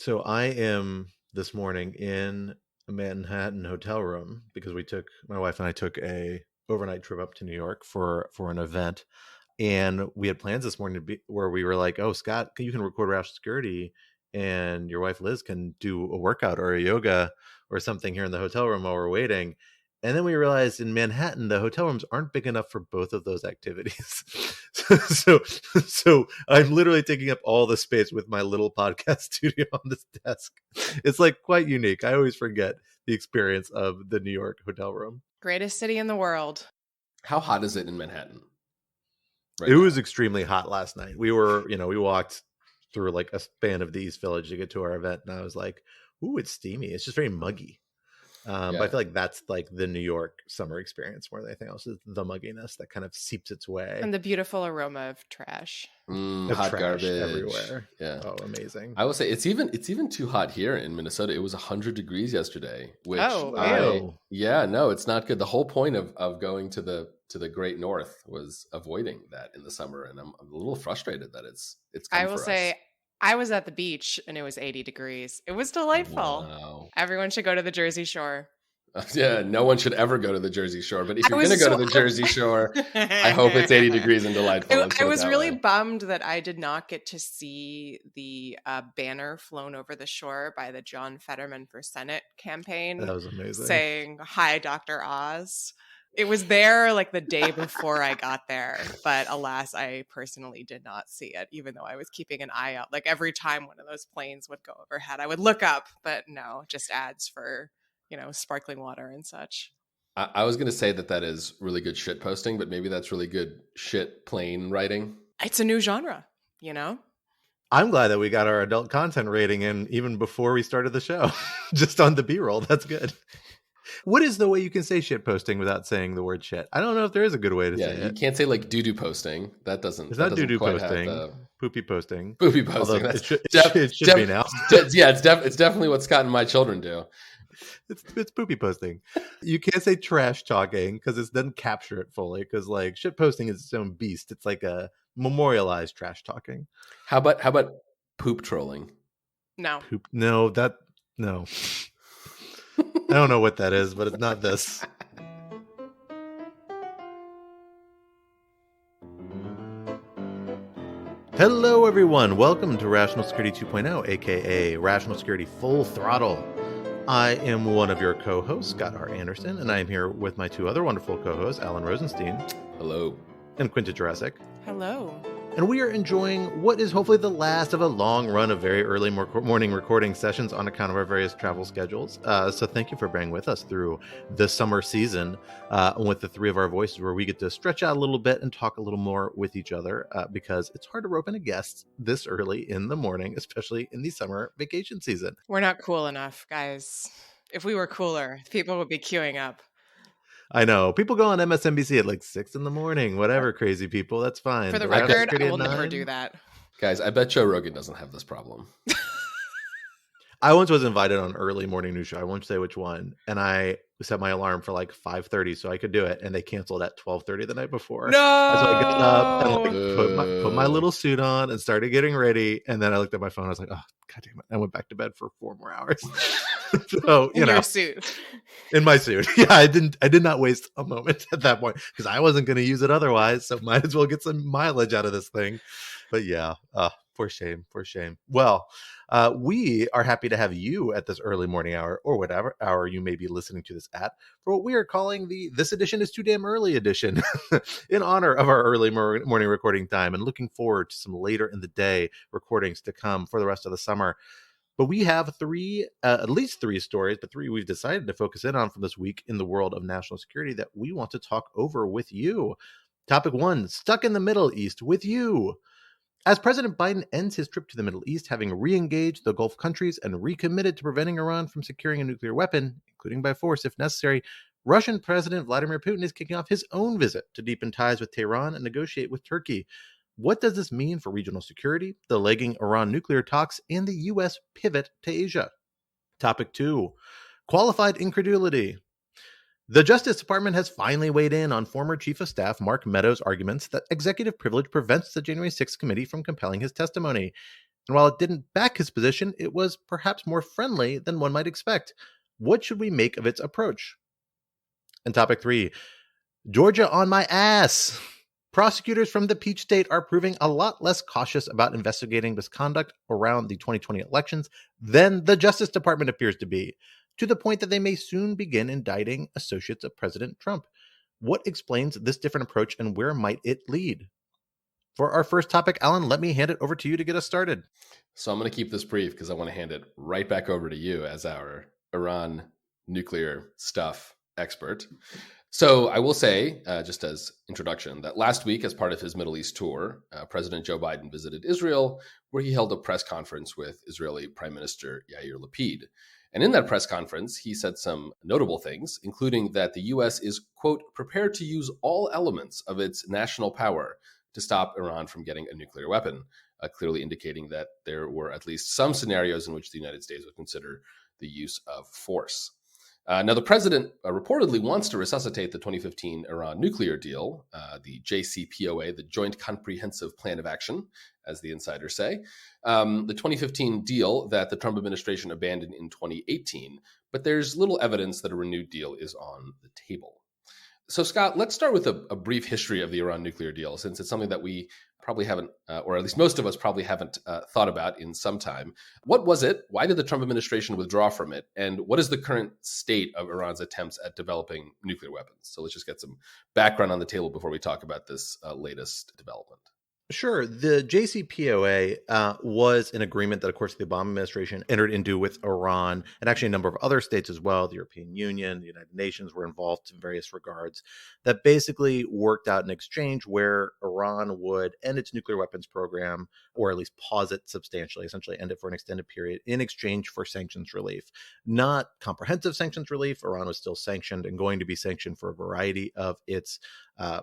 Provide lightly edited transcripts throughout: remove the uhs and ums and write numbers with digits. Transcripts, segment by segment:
So I am this morning in a Manhattan hotel room because my wife and I took a overnight trip up to New York for an event, and we had plans this morning where we were like, "Oh, Scott, you can record Rational Security, and your wife Liz can do a workout or a yoga or something here in the hotel room while we're waiting." And then we realized in Manhattan, the hotel rooms aren't big enough for both of those activities. so, so I'm literally taking up all the space with my little podcast studio on this desk. It's like quite unique. I always forget the experience of the New York hotel room. Greatest city in the world. How hot is it in Manhattan? It was extremely hot last night. We walked through like a span of the East Village to get to our event, and I was like, "Ooh, it's steamy." It's just very muggy. But I feel like that's like the New York summer experience more than anything else, is the mugginess that kind of seeps its way. And the beautiful aroma of trash. Hot trash garbage everywhere. Yeah. Oh, amazing. I will say it's even too hot here in Minnesota. It was 100 degrees yesterday, which it's not good. The whole point of going to the Great North was avoiding that in the summer, and I'm a little frustrated that it's come I will say, I was at the beach and it was 80 degrees. It was delightful. Wow. Everyone should go to the Jersey Shore. Yeah, no one should ever go to the Jersey Shore. But if you're going to go to the Jersey Shore, I hope it's 80 degrees and delightful. I was really bummed that I did not get to see the banner flown over the shore by the John Fetterman for Senate campaign. That was amazing. Saying, "Hi, Dr. Oz." It was there like the day before I got there, but alas, I personally did not see it, even though I was keeping an eye out. Like every time one of those planes would go overhead, I would look up, but no, just ads for, sparkling water and such. I was going to say that is really good shit posting, but maybe that's really good shit plane writing. It's a new genre, I'm glad that we got our adult content rating in even before we started the show, just on the B-roll. That's good. What is the way you can say shit posting without saying the word shit? I don't know if there is a good way to say it. You can't say like doo-doo posting. That doesn't. It's not doo-doo posting. Poopy posting. Poopy posting. It should be now. It's definitely what Scott and my children do. It's poopy posting. You can't say trash talking because it doesn't capture it fully. Because like shit posting is its own beast. It's like a memorialized trash talking. How about poop trolling? No. No. I don't know what that is, but it's not this. Hello, everyone. Welcome to Rational Security 2.0, aka Rational Security Full Throttle. I am one of your co-hosts, Scott R. Anderson, and I am here with my two other wonderful co-hosts, Alan Rosenstein. Hello. And Quinta Jurassic. Hello. And we are enjoying what is hopefully the last of a long run of very early morning recording sessions on account of our various travel schedules. So thank you for bearing with us through the summer season with the three of our voices, where we get to stretch out a little bit and talk a little more with each other because it's hard to rope in a guest this early in the morning, especially in the summer vacation season. We're not cool enough, guys. If we were cooler, people would be queuing up. I know. People go on MSNBC at like 6 a.m, whatever, crazy people. That's fine. For the record, I will never do that. Guys, I bet Joe Rogan doesn't have this problem. I once was invited on an early morning news show. I won't say which one. And I set my alarm for like 5:30 so I could do it. And they canceled at 12:30 the night before. No! So I got up and like put my little suit on and started getting ready. And then I looked at my phone. I was like, oh, God damn it. I went back to bed for 4 more hours. So, in your suit. In my suit. Yeah, I did not waste a moment at that point because I wasn't going to use it otherwise. So might as well get some mileage out of this thing. But yeah, for shame. Well, we are happy to have you at this early morning hour, or whatever hour you may be listening to this at, for what we are calling This Edition is Too Damn Early edition, in honor of our early morning recording time, and looking forward to some later in the day recordings to come for the rest of the summer. But we have at least three stories, but three we've decided to focus in on from this week in the world of national security that we want to talk over with you. Topic 1, stuck in the Middle East with you. As President Biden ends his trip to the Middle East, having re-engaged the Gulf countries and recommitted to preventing Iran from securing a nuclear weapon, including by force if necessary, Russian President Vladimir Putin is kicking off his own visit to deepen ties with Tehran and negotiate with Turkey. What does this mean for regional security, the lagging Iran nuclear talks, and the U.S. pivot to Asia? Topic 2, qualified incredulity. The Justice Department has finally weighed in on former Chief of Staff Mark Meadows' arguments that executive privilege prevents the January 6th committee from compelling his testimony. And while it didn't back his position, it was perhaps more friendly than one might expect. What should we make of its approach? And topic 3, Georgia on my ass. Prosecutors from the Peach State are proving a lot less cautious about investigating misconduct around the 2020 elections than the Justice Department appears to be, to the point that they may soon begin indicting associates of President Trump. What explains this different approach and where might it lead? For our first topic, Alan, let me hand it over to you to get us started. So I'm going to keep this brief because I want to hand it right back over to you as our Iran nuclear stuff expert. So I will say, just as introduction, that last week, as part of his Middle East tour, President Joe Biden visited Israel, where he held a press conference with Israeli Prime Minister Yair Lapid. And in that press conference, he said some notable things, including that the U.S. is, quote, prepared to use all elements of its national power to stop Iran from getting a nuclear weapon, clearly indicating that there were at least some scenarios in which the United States would consider the use of force. Now, the president reportedly wants to resuscitate the 2015 Iran nuclear deal, the JCPOA, the Joint Comprehensive Plan of Action, as the insiders say, the 2015 deal that the Trump administration abandoned in 2018. But there's little evidence that a renewed deal is on the table. So, Scott, let's start with a brief history of the Iran nuclear deal, since it's something that we probably haven't, or at least most of us probably haven't thought about in some time. What was it? Why did the Trump administration withdraw from it? And what is the current state of Iran's attempts at developing nuclear weapons? So let's just get some background on the table before we talk about this latest development. Sure. The JCPOA was an agreement that, of course, the Obama administration entered into with Iran, and actually a number of other states as well. The European Union, the United Nations were involved in various regards, that basically worked out an exchange where Iran would end its nuclear weapons program, or at least pause it substantially, essentially end it for an extended period in exchange for sanctions relief. Not comprehensive sanctions relief. Iran was still sanctioned and going to be sanctioned for a variety of its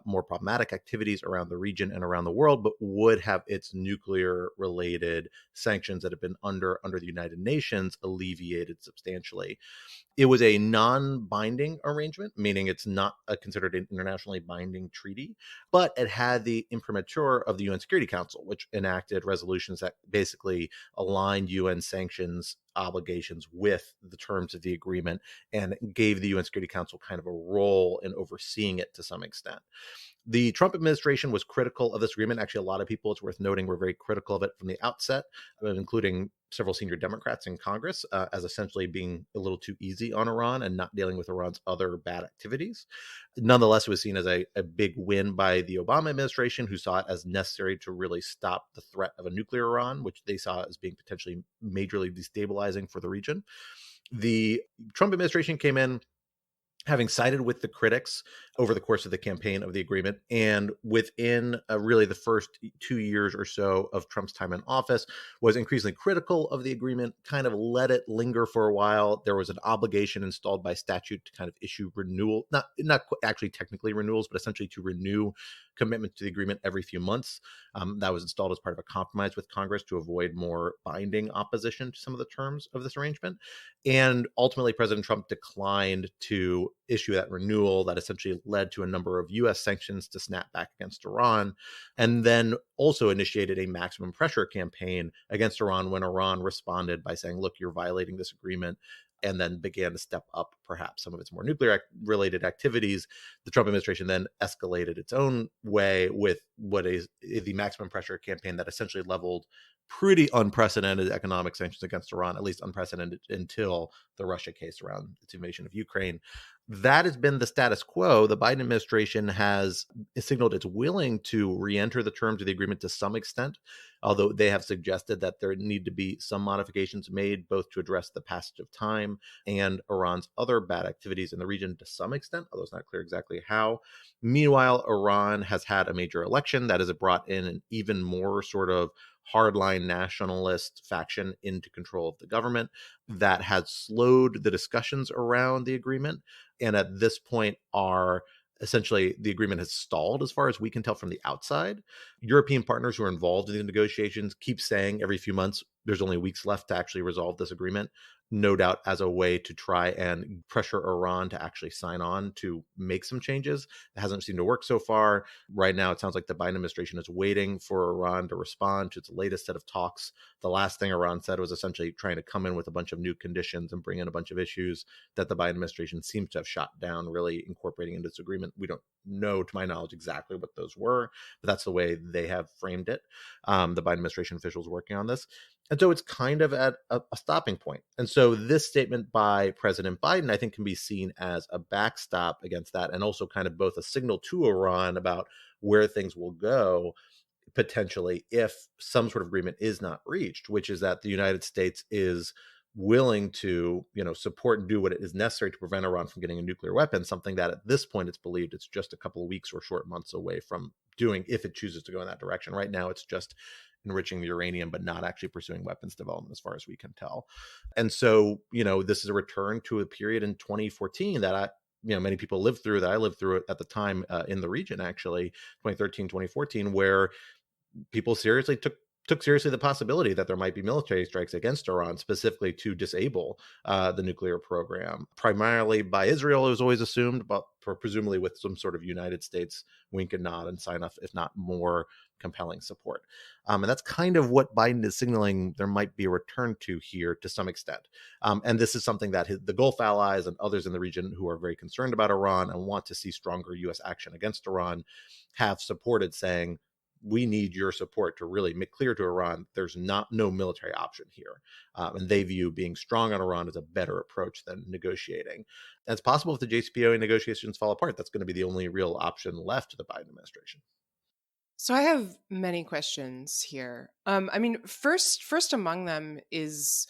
more problematic activities around the region and around the world, but would have its nuclear-related sanctions that have been under the United Nations alleviated substantially. It was a non-binding arrangement, meaning it's not considered an internationally binding treaty, but it had the imprimatur of the UN Security Council, which enacted resolutions that basically aligned UN sanctions obligations with the terms of the agreement and gave the UN Security Council kind of a role in overseeing it to some extent. The Trump administration was critical of this agreement. Actually, a lot of people, it's worth noting, were very critical of it from the outset, including several senior Democrats in Congress, as essentially being a little too easy on Iran and not dealing with Iran's other bad activities. Nonetheless, it was seen as a big win by the Obama administration, who saw it as necessary to really stop the threat of a nuclear Iran, which they saw as being potentially majorly destabilizing for the region. The Trump administration came in having sided with the critics over the course of the campaign of the agreement, and within really the first 2 years or so of Trump's time in office, was increasingly critical of the agreement, kind of let it linger for a while. There was an obligation installed by statute to kind of issue renewal, not actually technically renewals, but essentially to renew commitments to the agreement every few months. That was installed as part of a compromise with Congress to avoid more binding opposition to some of the terms of this arrangement. And ultimately, President Trump declined to issue that renewal that essentially led to a number of U.S. sanctions to snap back against Iran, and then also initiated a maximum pressure campaign against Iran when Iran responded by saying, look, you're violating this agreement, and then began to step up perhaps some of its more nuclear-related activities. The Trump administration then escalated its own way with what is the maximum pressure campaign that essentially leveled pretty unprecedented economic sanctions against Iran, at least unprecedented until the Russia case around its invasion of Ukraine. That has been the status quo. The Biden administration has signaled it's willing to re-enter the terms of the agreement to some extent, although they have suggested that there need to be some modifications made both to address the passage of time and Iran's other bad activities in the region to some extent, although it's not clear exactly how. Meanwhile, Iran has had a major election that has brought in an even more sort of hardline nationalist faction into control of the government that has slowed the discussions around the agreement. And at this point are essentially the agreement has stalled as far as we can tell from the outside. European partners who are involved in the negotiations keep saying every few months, there's only weeks left to actually resolve this agreement, no doubt as a way to try and pressure Iran to actually sign on to make some changes. It hasn't seemed to work so far. Right now, it sounds like the Biden administration is waiting for Iran to respond to its latest set of talks. The last thing Iran said was essentially trying to come in with a bunch of new conditions and bring in a bunch of issues that the Biden administration seems to have shot down, really incorporating into this agreement. We don't know, to my knowledge, exactly what those were, but that's the way they have framed it. The Biden administration officials working on this. And so it's kind of at a stopping point. And so this statement by President Biden, I think, can be seen as a backstop against that, and also kind of both a signal to Iran about where things will go potentially if some sort of agreement is not reached, which is that the United States is willing to, support and do what is necessary to prevent Iran from getting a nuclear weapon, something that at this point it's believed it's just a couple of weeks or short months away from doing if it chooses to go in that direction. Right now, it's just enriching the uranium, but not actually pursuing weapons development as far as we can tell. And so, this is a return to a period in 2014 that many people lived through, that I lived through it at the time in the region, actually, 2013, 2014, where people seriously took seriously the possibility that there might be military strikes against Iran, specifically to disable the nuclear program, primarily by Israel, it was always assumed, but presumably with some sort of United States wink and nod and sign off, if not more compelling support. And that's kind of what Biden is signaling there might be a return to here to some extent. And this is something that the Gulf allies and others in the region who are very concerned about Iran and want to see stronger U.S. action against Iran have supported, saying, we need your support to really make clear to Iran there's no military option here. And they view being strong on Iran as a better approach than negotiating. And it's possible if the JCPOA negotiations fall apart, that's going to be the only real option left to the Biden administration. So I have many questions here. First among them is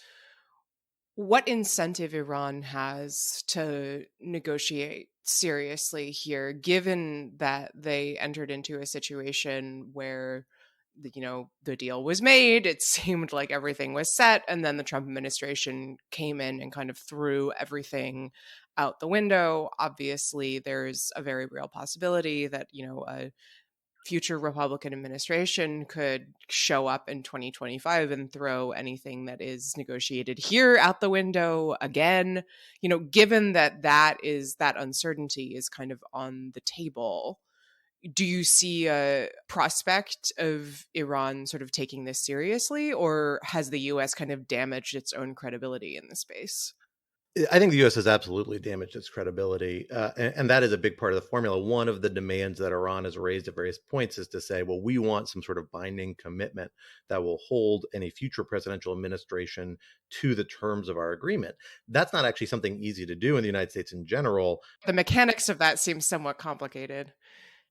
what incentive Iran has to negotiate seriously here, given that they entered into a situation where the deal was made, it seemed like everything was set, and then the Trump administration came in and kind of threw everything out the window. Obviously, there's a very real possibility that a future Republican administration could show up in 2025 and throw anything that is negotiated here out the window again. Given that uncertainty is kind of on the table, do you see a prospect of Iran sort of taking this seriously, or has the U.S. kind of damaged its own credibility in this space? I think the U.S. has absolutely damaged its credibility, and that is a big part of the formula. One of the demands that Iran has raised at various points is to say, well, we want some sort of binding commitment that will hold any future presidential administration to the terms of our agreement. That's not actually something easy to do in the United States in general. The mechanics of that seem somewhat complicated.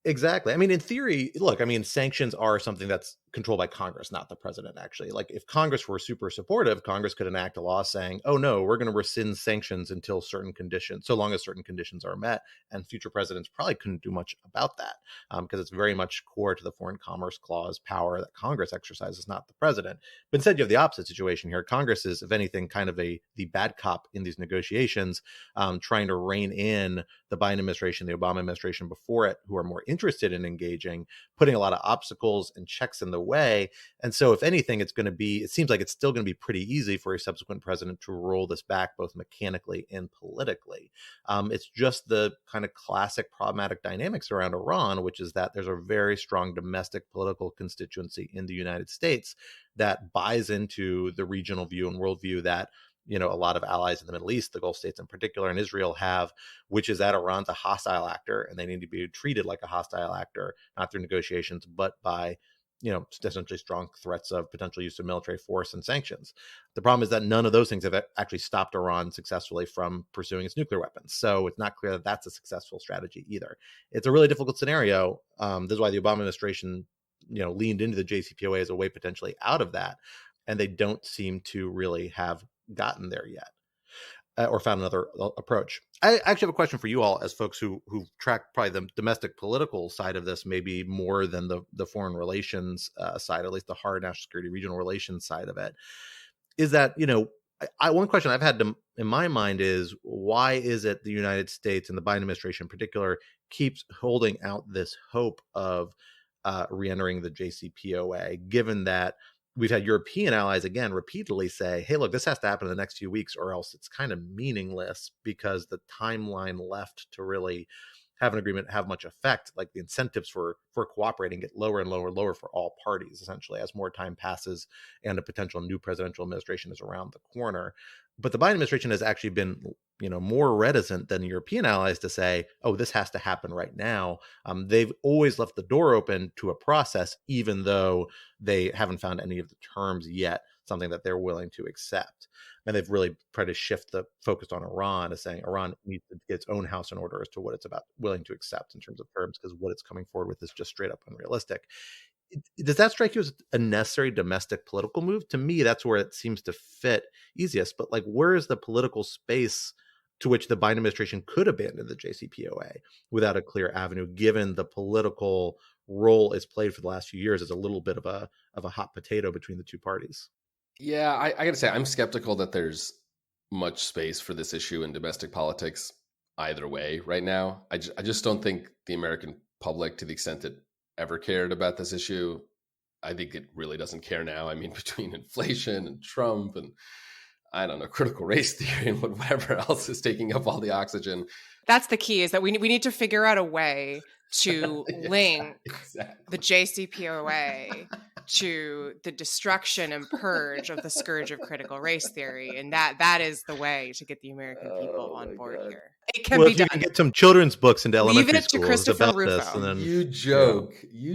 Exactly. I mean, in theory, look, sanctions are something that's controlled by Congress, not the president, actually. Like, if Congress were super supportive, Congress could enact a law saying, oh, no, we're going to rescind sanctions until certain conditions, so long as certain conditions are met. And future presidents probably couldn't do much about that because it's very much core to the Foreign Commerce Clause power that Congress exercises, not the president. But instead, you have the opposite situation here. Congress is, if anything, kind of the bad cop in these negotiations, trying to rein in the Biden administration, the Obama administration before it, who are more interested in engaging, putting a lot of obstacles and checks in the way. And so if anything, it seems like it's still going to be pretty easy for a subsequent president to roll this back, both mechanically and politically. It's just the kind of classic problematic dynamics around Iran, which is that there's a very strong domestic political constituency in the United States that buys into the regional view and worldview that a lot of allies in the Middle East, the Gulf states in particular, and Israel have, which is that Iran's a hostile actor and they need to be treated like a hostile actor, not through negotiations, but by, essentially strong threats of potential use of military force and sanctions. The problem is that none of those things have actually stopped Iran successfully from pursuing its nuclear weapons. So it's not clear that that's a successful strategy either. It's a really difficult scenario. This is why the Obama administration, leaned into the JCPOA as a way potentially out of that. And they don't seem to really have gotten there yet or found another approach. I actually have a question for you all as folks who track probably the domestic political side of this, maybe more than the foreign relations side, at least the hard national security regional relations side of it, is that, one question I've had in my mind is, why is it the United States and the Biden administration in particular keeps holding out this hope of re-entering the JCPOA, given that we've had European allies, again, repeatedly say, hey, look, this has to happen in the next few weeks or else it's kind of meaningless, because the timeline left to really have an agreement have much effect, like the incentives for cooperating get lower and lower and lower for all parties, essentially, as more time passes and a potential new presidential administration is around the corner. But the Biden administration has actually been, more reticent than European allies to say, oh, this has to happen right now. They've always left the door open to a process, even though they haven't found any of the terms yet, something that they're willing to accept. And they've really tried to shift the focus on Iran as saying Iran needs to get its own house in order as to what it's about willing to accept in terms of terms, because what it's coming forward with is just straight up unrealistic. Does that strike you as a necessary domestic political move? To me, that's where it seems to fit easiest. But like, where is the political space to which the Biden administration could abandon the JCPOA without a clear avenue, given the political role it's played for the last few years as a little bit of a hot potato between the two parties? Yeah, I got to say, I'm skeptical that there's much space for this issue in domestic politics either way right now. I just don't think the American public, to the extent it ever cared about this issue, I think it really doesn't care now. I mean, between inflation and Trump and, I don't know, critical race theory and whatever else is taking up all the oxygen. That's the key, is that we need to figure out a way to link the JCPOA to the destruction and purge of the scourge of critical race theory. And that is the way to get the American people on board here. It can be if done. You can get some children's books into elementary schools to Christopher about Rufo. this. And then, you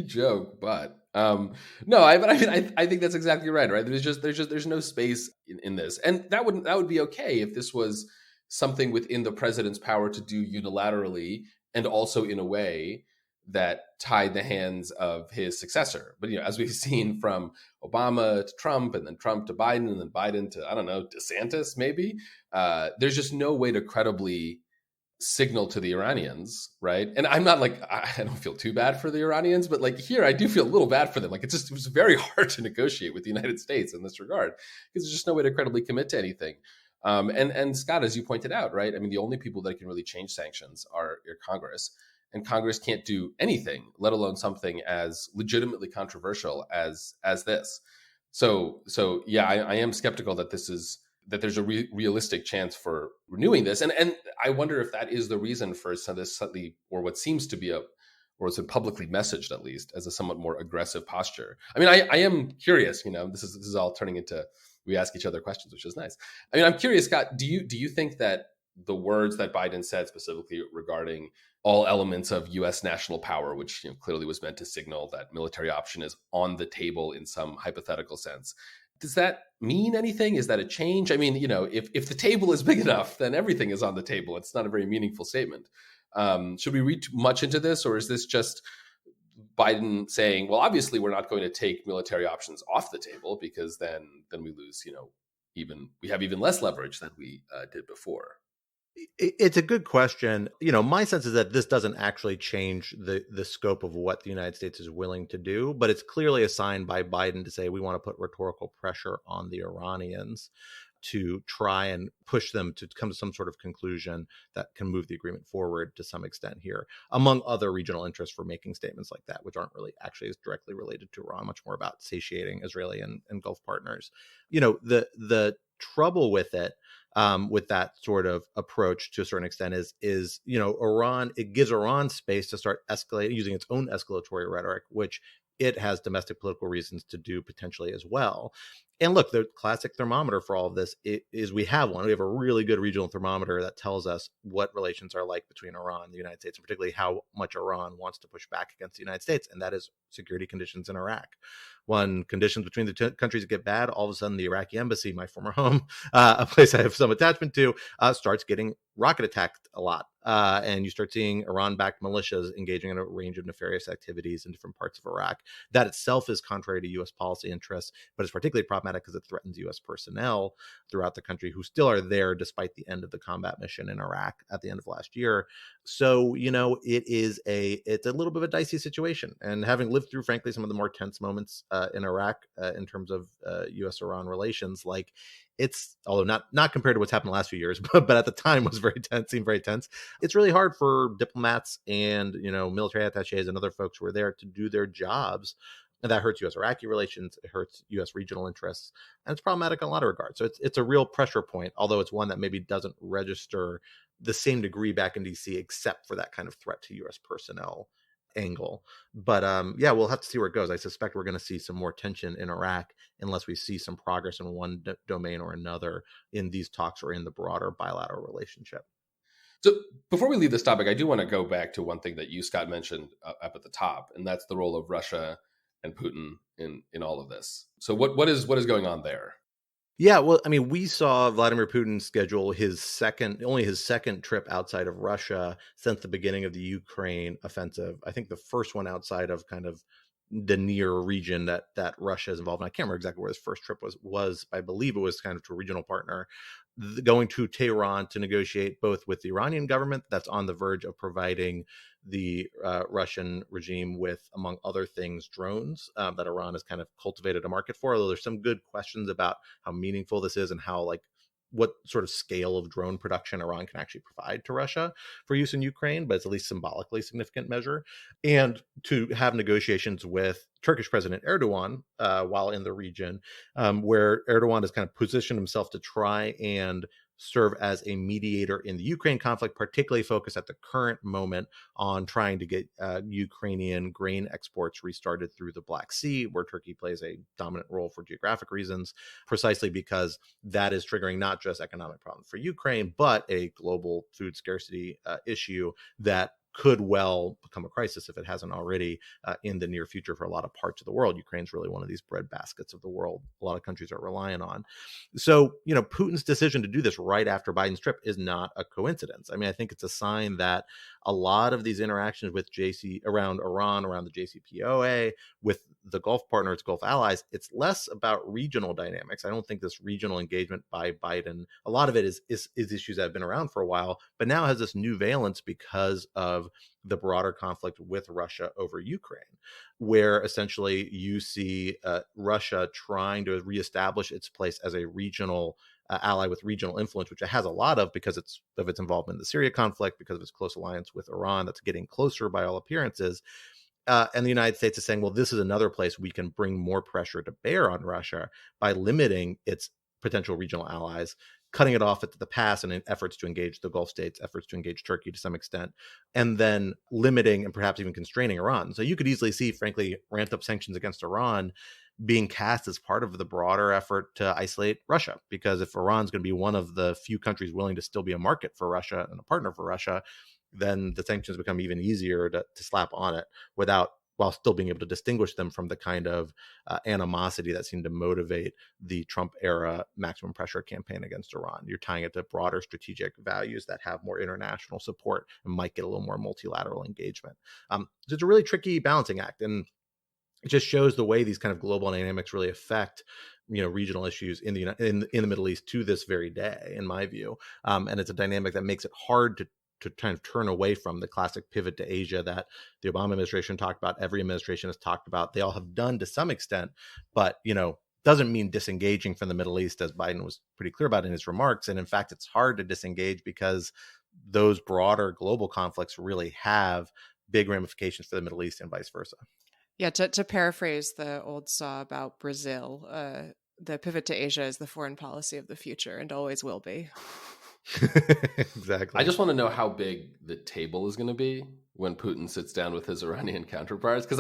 joke, but no, I think that's exactly right. There's no space in this. And that would be okay if this was something within the president's power to do unilaterally, and also in a way that tied the hands of his successor. But, as we've seen from Obama to Trump, and then Trump to Biden, and then Biden to, I don't know, DeSantis, maybe, there's just no way to credibly signal to the Iranians, right? And I'm not like, I don't feel too bad for the Iranians, but like here, I do feel a little bad for them. Like it was very hard to negotiate with the United States in this regard, because there's just no way to credibly commit to anything. And Scott, as you pointed out, right? I mean, the only people that can really change sanctions are your Congress, and Congress can't do anything, let alone something as legitimately controversial as this. So yeah, I am skeptical that there's a realistic chance for renewing this, and I wonder if that is the reason for some of this slightly, or what seems to be or it's been publicly messaged at least as a somewhat more aggressive posture. I mean, I am curious. This is all turning into, we ask each other questions, which is nice. I mean, I'm curious, Scott, do you think that the words that Biden said specifically regarding all elements of U.S. national power, which clearly was meant to signal that military option is on the table in some hypothetical sense, does that mean anything? Is that a change? I mean, if the table is big enough, then everything is on the table. It's not a very meaningful statement. Should we read much into this, or is this just Biden saying, well, obviously we're not going to take military options off the table, because then we lose, we have even less leverage than we did before? It's a good question. My sense is that this doesn't actually change the scope of what the United States is willing to do, but it's clearly a sign by Biden to say we want to put rhetorical pressure on the Iranians to try and push them to come to some sort of conclusion that can move the agreement forward to some extent here, among other regional interests for making statements like that, which aren't really actually as directly related to Iran, much more about satiating Israeli and Gulf partners. The trouble with it, with that sort of approach to a certain extent is Iran, it gives Iran space to start escalating, using its own escalatory rhetoric, which it has domestic political reasons to do potentially as well. And look, the classic thermometer for all of this is we have one. We have a really good regional thermometer that tells us what relations are like between Iran and the United States, and particularly how much Iran wants to push back against the United States, and that is security conditions in Iraq. When conditions between the countries get bad, all of a sudden the Iraqi embassy, my former home, a place I have some attachment to, starts getting rocket attacked a lot. And you start seeing Iran-backed militias engaging in a range of nefarious activities in different parts of Iraq. That itself is contrary to U.S. policy interests, but it's particularly problematic because it threatens U.S. personnel throughout the country who still are there despite the end of the combat mission in Iraq at the end of last year. So, it's a little bit of a dicey situation. And having lived through, frankly, some of the more tense moments in Iraq in terms of U.S.-Iran relations, like, it's, although not compared to what's happened the last few years, but at the time was very tense, seemed very tense. It's really hard for diplomats and, military attachés and other folks who are there to do their jobs And that hurts U.S.-Iraqi relations. It hurts U.S. regional interests. And it's problematic in a lot of regards. So it's a real pressure point, although it's one that maybe doesn't register the same degree back in D.C., except for that kind of threat to U.S. personnel angle. But yeah, we'll have to see where it goes. I suspect we're going to see some more tension in Iraq unless we see some progress in one domain or another in these talks or in the broader bilateral relationship. So before we leave this topic, I do want to go back to one thing that you, Scott, mentioned up at the top, and that's the role of Russia and Putin in all of this. So what is going on there? Yeah, well, I mean, we saw Vladimir Putin schedule only his second trip outside of Russia since the beginning of the Ukraine offensive. I think the first one outside of kind of the near region that Russia is involved in. I can't remember exactly where his first trip was. I believe it was kind of to a regional partner, going to Tehran to negotiate both with the Iranian government that's on the verge of providing the Russian regime with, among other things, drones that Iran has kind of cultivated a market for, although there's some good questions about how meaningful this is and how, like, what sort of scale of drone production Iran can actually provide to Russia for use in Ukraine, but it's at least symbolically significant measure. And to have negotiations with Turkish President Erdogan while in the region, where Erdogan has kind of positioned himself to try and serve as a mediator in the Ukraine conflict, particularly focused at the current moment on trying to get Ukrainian grain exports restarted through the Black Sea, where Turkey plays a dominant role for geographic reasons, precisely because that is triggering not just economic problems for Ukraine, but a global food scarcity issue that could well become a crisis if it hasn't already in the near future for a lot of parts of the world. Ukraine's really one of these bread baskets of the world a lot of countries are relying on. So, Putin's decision to do this right after Biden's trip is not a coincidence. I mean, I think it's a sign that a lot of these interactions with around Iran, around the JCPOA, with the Gulf partners, Gulf allies, it's less about regional dynamics. I don't think this regional engagement by Biden, a lot of it is issues that have been around for a while, but now has this new valence because of the broader conflict with Russia over Ukraine, where essentially you see Russia trying to reestablish its place as a regional ally with regional influence, which it has a lot of because of its involvement in the Syria conflict, because of its close alliance with Iran that's getting closer by all appearances. And the United States is saying, well, this is another place we can bring more pressure to bear on Russia by limiting its potential regional allies, cutting it off at the pass in efforts to engage the Gulf states, efforts to engage Turkey to some extent, and then limiting and perhaps even constraining Iran. So you could easily see, frankly, ramped up sanctions against Iran being cast as part of the broader effort to isolate Russia. Because if Iran's going to be one of the few countries willing to still be a market for Russia and a partner for Russia, then the sanctions become even easier to slap on it while still being able to distinguish them from the kind of animosity that seemed to motivate the Trump era maximum pressure campaign against Iran. You're tying it to broader strategic values that have more international support and might get a little more multilateral engagement. So it's a really tricky balancing act. And it just shows the way these kind of global dynamics really affect, regional issues in the Middle East to this very day, in my view. And it's a dynamic that makes it hard to kind of turn away from the classic pivot to Asia that the Obama administration talked about, every administration has talked about, they all have done to some extent, but, doesn't mean disengaging from the Middle East, as Biden was pretty clear about in his remarks. And in fact, it's hard to disengage because those broader global conflicts really have big ramifications for the Middle East and vice versa. Yeah, to paraphrase the old saw about Brazil, the pivot to Asia is the foreign policy of the future and always will be. Exactly. I just want to know how big the table is going to be when Putin sits down with his Iranian counterparts. Because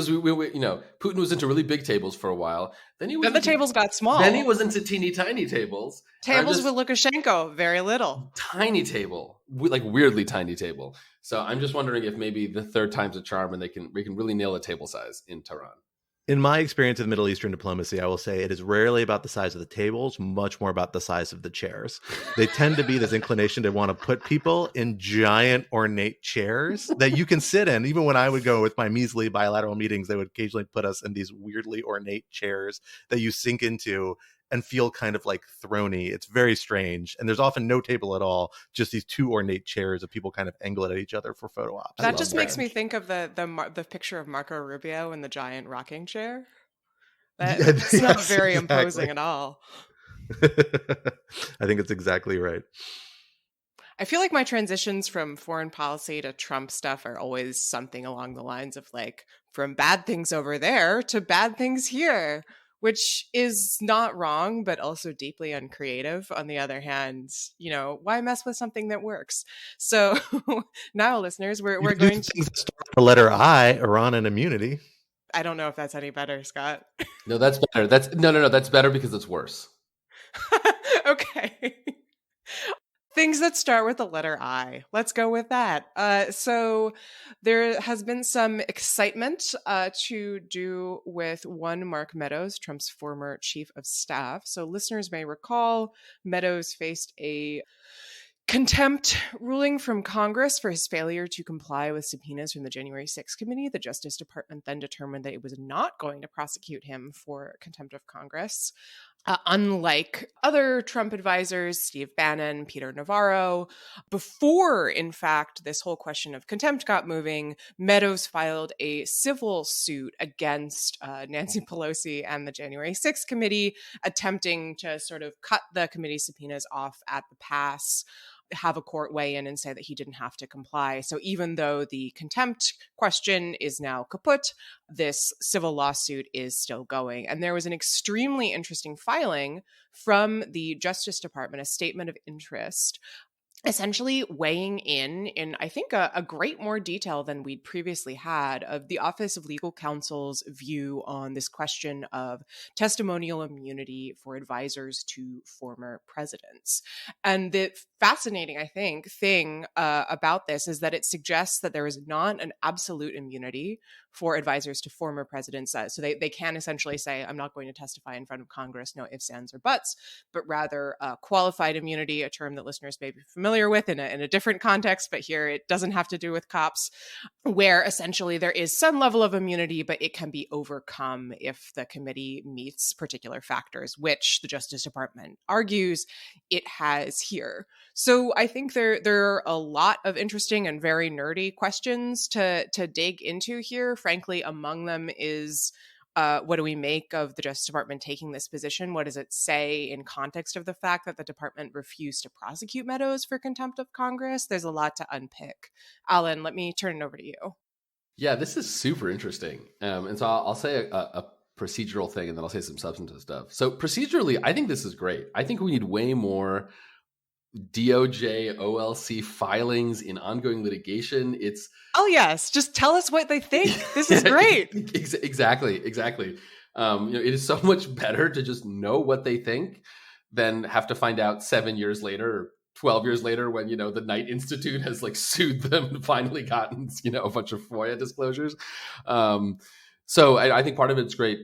we Putin was into really big tables for a while. Then the tables got small. Then he was into teeny tiny tables. Tables with Lukashenko, very little. Tiny table, like weirdly tiny table. So I'm just wondering if maybe the third time's a charm and we can really nail a table size in Tehran. In my experience of Middle Eastern diplomacy, I will say it is rarely about the size of the tables, much more about the size of the chairs. They tend to be this inclination to want to put people in giant ornate chairs that you can sit in. Even when I would go with my measly bilateral meetings, they would occasionally put us in these weirdly ornate chairs that you sink into and feel kind of like throny. It's very strange. And there's often no table at all, just these two ornate chairs of people kind of angle at each other for photo ops. That just makes me think of the picture of Marco Rubio in the giant rocking chair. That's not very imposing at all. I think it's exactly right. I feel like my transitions from foreign policy to Trump stuff are always something along the lines of like, from bad things over there to bad things here, which is not wrong, but also deeply uncreative. On the other hand, why mess with something that works? So now, listeners, we're going to things that start with the letter I, Iran and immunity. I don't know if that's any better, Scott. No, that's better. No. That's better because it's worse. Okay. Things that start with the letter I. Let's go with that. So there has been some excitement to do with one Mark Meadows, Trump's former chief of staff. So listeners may recall Meadows faced a contempt ruling from Congress for his failure to comply with subpoenas from the January 6th committee. The Justice Department then determined that it was not going to prosecute him for contempt of Congress. Unlike other Trump advisors, Steve Bannon, Peter Navarro, before, in fact, this whole question of contempt got moving, Meadows filed a civil suit against Nancy Pelosi and the January 6th committee, attempting to sort of cut the committee subpoenas off at the pass, have a court weigh in and say that he didn't have to comply. So even though the contempt question is now kaput, this civil lawsuit is still going. And there was an extremely interesting filing from the Justice Department, a statement of interest, essentially weighing in I think, a great more detail than we'd previously had of the Office of Legal Counsel's view on this question of testimonial immunity for advisors to former presidents. And the fascinating, I think, thing about this is that it suggests that there is not an absolute immunity for advisors to former presidents. So they can essentially say, I'm not going to testify in front of Congress, no ifs, ands, or buts, but rather qualified immunity, a term that listeners may be familiar with in a different context, but here it doesn't have to do with cops, where essentially there is some level of immunity, but it can be overcome if the committee meets particular factors, which the Justice Department argues it has here. So I think there are a lot of interesting and very nerdy questions to dig into here. Frankly, among them is, what do we make of the Justice Department taking this position? What does it say in context of the fact that the department refused to prosecute Meadows for contempt of Congress? There's a lot to unpick. Alan, let me turn it over to you. Yeah, this is super interesting. And so I'll say a procedural thing, and then I'll say some substantive stuff. So procedurally, I think this is great. I think we need way more DOJ, OLC filings in ongoing litigation. Oh yes, just tell us what they think. This is great. Exactly. It is so much better to just know what they think than have to find out 7 years later or 12 years later when, the Knight Institute has sued them and finally gotten, a bunch of FOIA disclosures. So I think part of it's great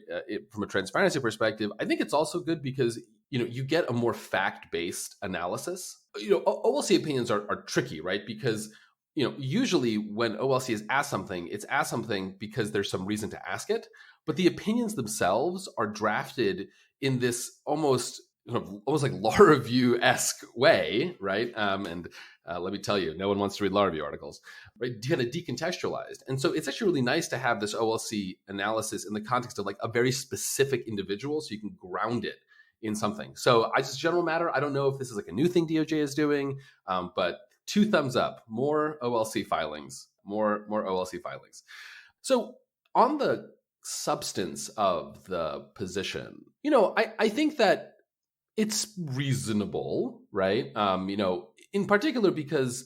from a transparency perspective. I think it's also good because, you get a more fact-based analysis. OLC opinions are tricky, right? Because, usually when OLC is asked something, it's asked something because there's some reason to ask it. But the opinions themselves are drafted in this almost like law review-esque way, right? And let me tell you, no one wants to read law review articles, right? Kind of decontextualized. And so it's actually really nice to have this OLC analysis in the context of a very specific individual, so you can ground it in something. So just general matter, I don't know if this is a new thing DOJ is doing, but 2 thumbs up, more OLC filings, more OLC filings. So on the substance of the position, I think that it's reasonable, right? In particular, because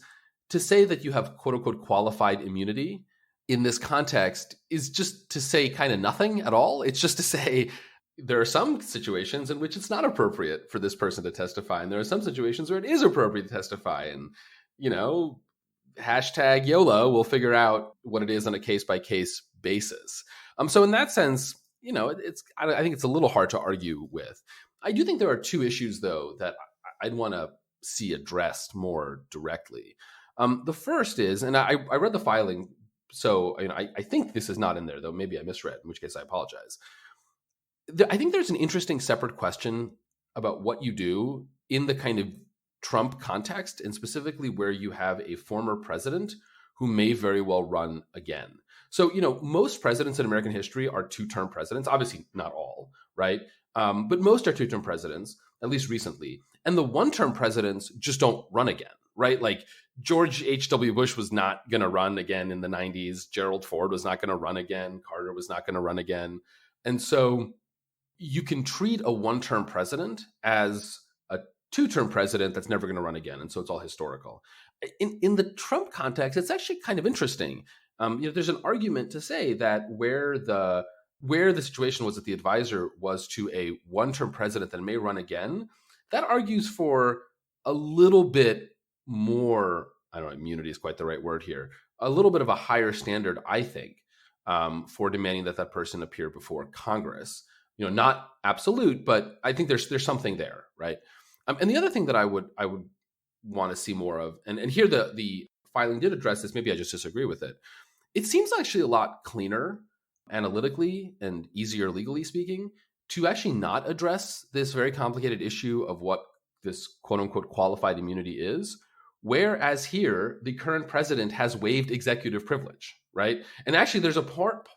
to say that you have quote unquote qualified immunity in this context is just to say kind of nothing at all. It's just to say there are some situations in which it's not appropriate for this person to testify. And there are some situations where it is appropriate to testify. And, hashtag YOLO, we'll figure out what it is on a case-by-case basis. So in that sense, I think it's a little hard to argue with. I do think there are 2 issues, though, that I'd want to see addressed more directly. The first is, and I read the filing, so I think this is not in there, though maybe I misread, in which case I apologize. I think there's an interesting separate question about what you do in the kind of Trump context, and specifically where you have a former president who may very well run again. So, most presidents in American history are 2-term presidents. Obviously not all, right? But most are 2-term presidents, at least recently. And the 1-term presidents just don't run again, right? Like George H.W. Bush was not going to run again in the 90s. Gerald Ford was not going to run again. Carter was not going to run again. And so you can treat a one-term president as a two-term president that's never going to run again. And so it's all historical. In the Trump context, it's actually kind of interesting. There's an argument to say that where the situation was that the advisor was to a one-term president that may run again, that argues for a little bit more, I don't know, immunity is quite the right word here, a little bit of a higher standard, I think, for demanding that person appear before Congress. Not absolute, but I think there's something there, right? And the other thing that I would want to see more of, and here the filing did address this, maybe I just disagree with it. It seems actually a lot cleaner analytically and easier legally speaking to actually not address this very complicated issue of what this quote unquote qualified immunity is. Whereas here, the current president has waived executive privilege, right? And actually there's a part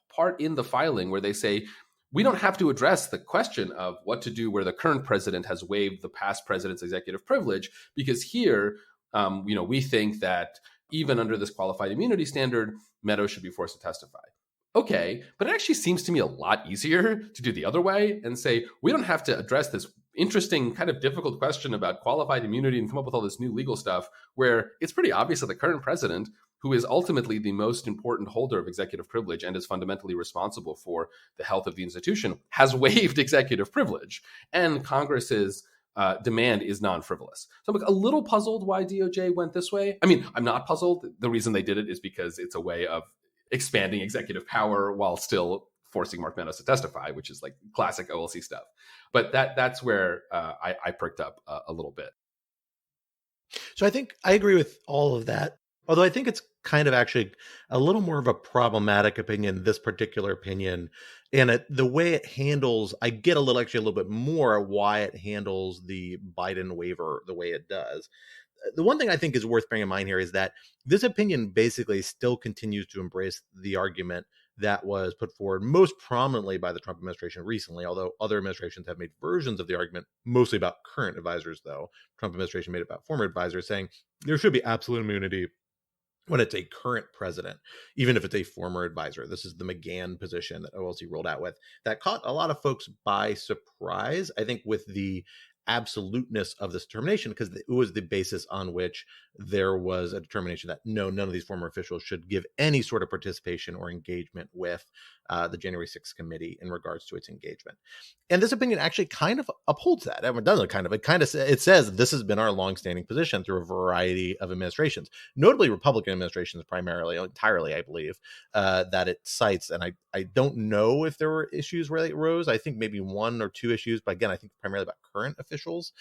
in the filing where they say, we don't have to address the question of what to do where the current president has waived the past president's executive privilege, because here, we think that even under this qualified immunity standard, Meadows should be forced to testify. Okay, but it actually seems to me a lot easier to do the other way and say, we don't have to address this interesting kind of difficult question about qualified immunity and come up with all this new legal stuff where it's pretty obvious that the current president, who is ultimately the most important holder of executive privilege and is fundamentally responsible for the health of the institution, has waived executive privilege. And Congress's demand is non-frivolous. So I'm a little puzzled why DOJ went this way. I mean, I'm not puzzled. The reason they did it is because it's a way of expanding executive power while still forcing Mark Meadows to testify, which is like classic OLC stuff. But that's where I pricked up a little bit. So I think I agree with all of that. Although I think it's kind of actually a little more of a problematic opinion, this particular opinion. And the way it handles, I get a little bit more why it handles the Biden waiver the way it does. The one thing I think is worth bearing in mind here is that this opinion basically still continues to embrace the argument that was put forward most prominently by the Trump administration recently, although other administrations have made versions of the argument, mostly about current advisors, though. Trump administration made it about former advisors, saying there should be absolute immunity when it's a current president, even if it's a former advisor. This is the McGahn position that OLC rolled out with. That caught a lot of folks by surprise, I think, with the absoluteness of this determination, because it was the basis on which there was a determination that none of these former officials should give any sort of participation or engagement with the January 6th committee in regards to its engagement. And this opinion actually kind of upholds that. It doesn't kind of. It says this has been our longstanding position through a variety of administrations, notably Republican administrations primarily, entirely, I believe, that it cites. And I don't know if there were issues where it rose. I think maybe one or two issues, but again, I think primarily about current officials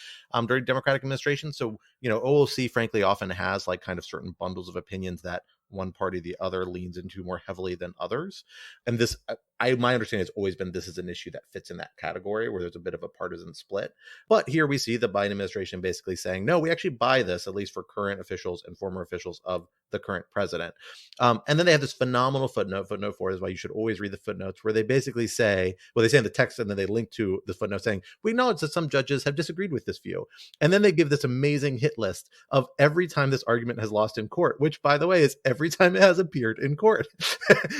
during Democratic administration. So, OLC frankly often has like kind of certain bundles of opinions that one party or the other leans into more heavily than others. And this, my understanding has always been this is an issue that fits in that category where there's a bit of a partisan split. But here we see the Biden administration basically saying, no, we actually buy this, at least for current officials and former officials of the current president. And then they have this phenomenal footnote 4 is why you should always read the footnotes, where they basically say, well, they say in the text and then they link to the footnote saying, we acknowledge that some judges have disagreed with this view. And then they give this amazing hit list of every time this argument has lost in court, which by the way is every time it has appeared in court.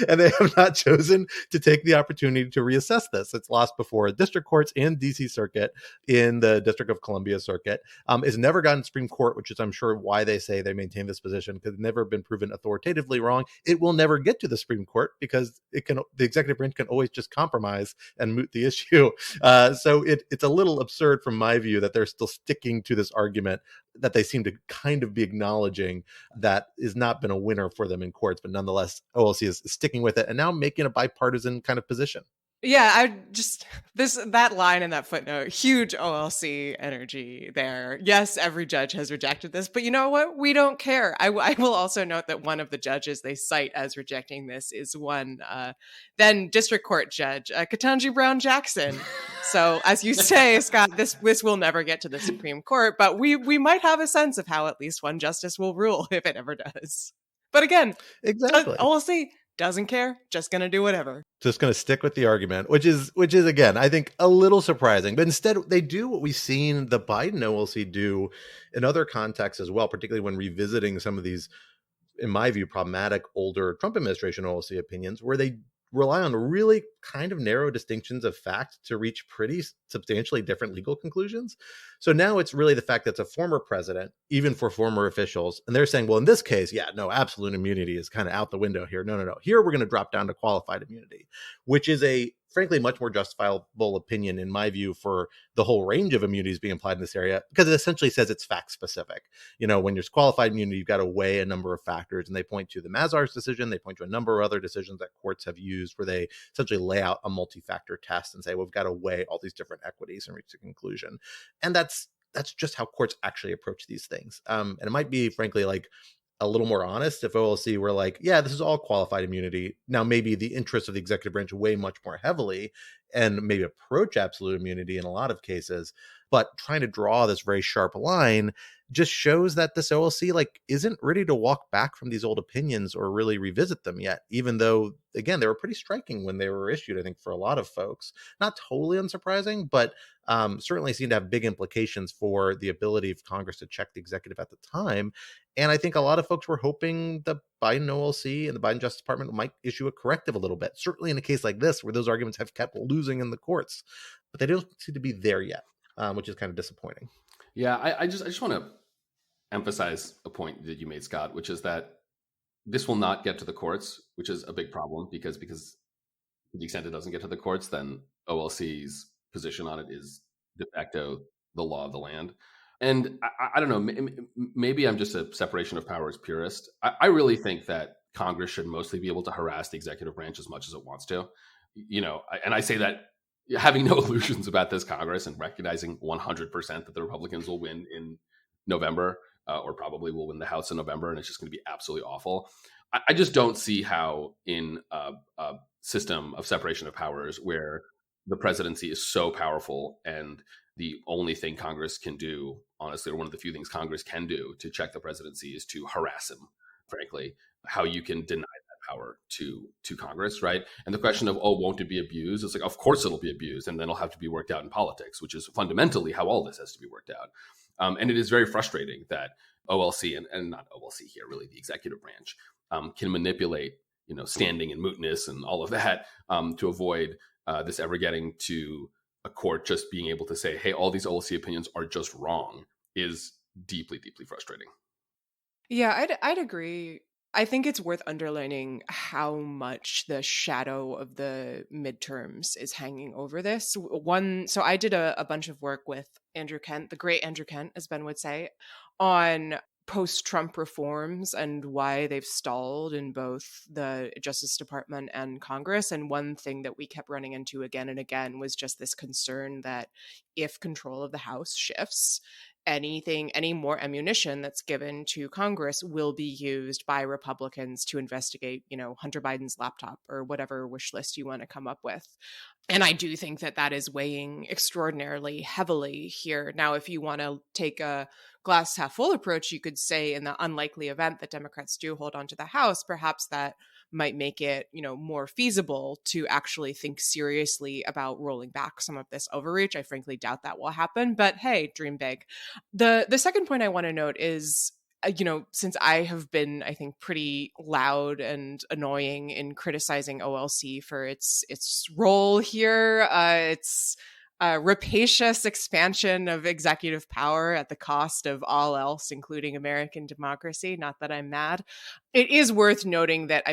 And they have not chosen to take the opportunity to reassess this. It's lost before district courts and DC circuit in the District of Columbia circuit. It's never gotten Supreme Court, which is I'm sure why they say they maintain this position, because it's never been proven authoritatively wrong. It will never get to the Supreme Court because the executive branch can always just compromise and moot the issue. So it's a little absurd from my view that they're still sticking to this argument that they seem to kind of be acknowledging that has not been a winner for them in courts, but nonetheless, OLC is sticking with it and now making a bipartisan kind of position. Yeah, that line in that footnote, huge OLC energy there. Yes, every judge has rejected this, but you know what? We don't care. I will also note that one of the judges they cite as rejecting this is one then district court judge, Ketanji Brown Jackson. So as you say, Scott, this will never get to the Supreme Court, but we might have a sense of how at least one justice will rule if it ever does. But again, exactly. OLC, doesn't care, just going to do whatever. Just going to stick with the argument, which is again, I think a little surprising. But instead, they do what we've seen the Biden OLC do in other contexts as well, particularly when revisiting some of these, in my view, problematic older Trump administration OLC opinions, where they rely on really kind of narrow distinctions of fact to reach pretty substantially different legal conclusions. So now it's really the fact that it's a former president, even for former officials. And they're saying, well, in this case, yeah, no, absolute immunity is kind of out the window here. No. Here we're going to drop down to qualified immunity, which is a frankly much more justifiable opinion, in my view, for the whole range of immunities being applied in this area, because it essentially says it's fact specific. When there's qualified immunity, you've got to weigh a number of factors, and they point to the Mazars decision. They point to a number of other decisions that courts have used where they essentially lay out a multi-factor test and say, well, we've got to weigh all these different equities and reach a conclusion. And that's just how courts actually approach these things. And it might be, frankly, like a little more honest if OLC were like, yeah, this is all qualified immunity. Now, maybe the interests of the executive branch weigh much more heavily and maybe approach absolute immunity in a lot of cases. But trying to draw this very sharp line just shows that this OLC isn't ready to walk back from these old opinions or really revisit them yet, even though, again, they were pretty striking when they were issued, I think, for a lot of folks. Not totally unsurprising, but certainly seem to have big implications for the ability of Congress to check the executive at the time. And I think a lot of folks were hoping the Biden OLC and the Biden Justice Department might issue a corrective a little bit, certainly in a case like this, where those arguments have kept losing in the courts. But they don't seem to be there yet, which is kind of disappointing. Yeah, I just want to emphasize a point that you made, Scott, which is that this will not get to the courts, which is a big problem because to the extent it doesn't get to the courts, then OLC's position on it is de facto the law of the land. And I don't know, maybe I'm just a separation of powers purist. I really think that Congress should mostly be able to harass the executive branch as much as it wants to. And I say that having no illusions about this Congress and recognizing 100% that the Republicans will win in November, or probably will win the House in November, and it's just going to be absolutely awful. I just don't see how in a system of separation of powers where the presidency is so powerful and the only thing Congress can do, honestly, or one of the few things Congress can do to check the presidency is to harass him, frankly, how you can deny that power to Congress, right? And the question of, won't it be abused? It's like, of course it'll be abused, and then it'll have to be worked out in politics, which is fundamentally how all this has to be worked out. And it is very frustrating that OLC, and not OLC here, really the executive branch, can manipulate, standing and mootness and all of that to avoid this ever getting to a court just being able to say, hey, all these OLC opinions are just wrong, is deeply, deeply frustrating. Yeah, I'd agree. I think it's worth underlining how much the shadow of the midterms is hanging over this. So I did a bunch of work with Andrew Kent, the great Andrew Kent, as Ben would say, on post-Trump reforms and why they've stalled in both the Justice Department and Congress. And one thing that we kept running into again and again was just this concern that if control of the House shifts, any more ammunition that's given to Congress will be used by Republicans to investigate, Hunter Biden's laptop or whatever wish list you want to come up with. And I do think that is weighing extraordinarily heavily here. Now, if you want to take a glass half full approach, you could say in the unlikely event that Democrats do hold on to the House, perhaps that might make it, more feasible to actually think seriously about rolling back some of this overreach. I frankly doubt that will happen, but hey, dream big. The second point I want to note is, since I have been, I think, pretty loud and annoying in criticizing OLC for its role here, its rapacious expansion of executive power at the cost of all else, including American democracy. Not that I'm mad. It is worth noting that,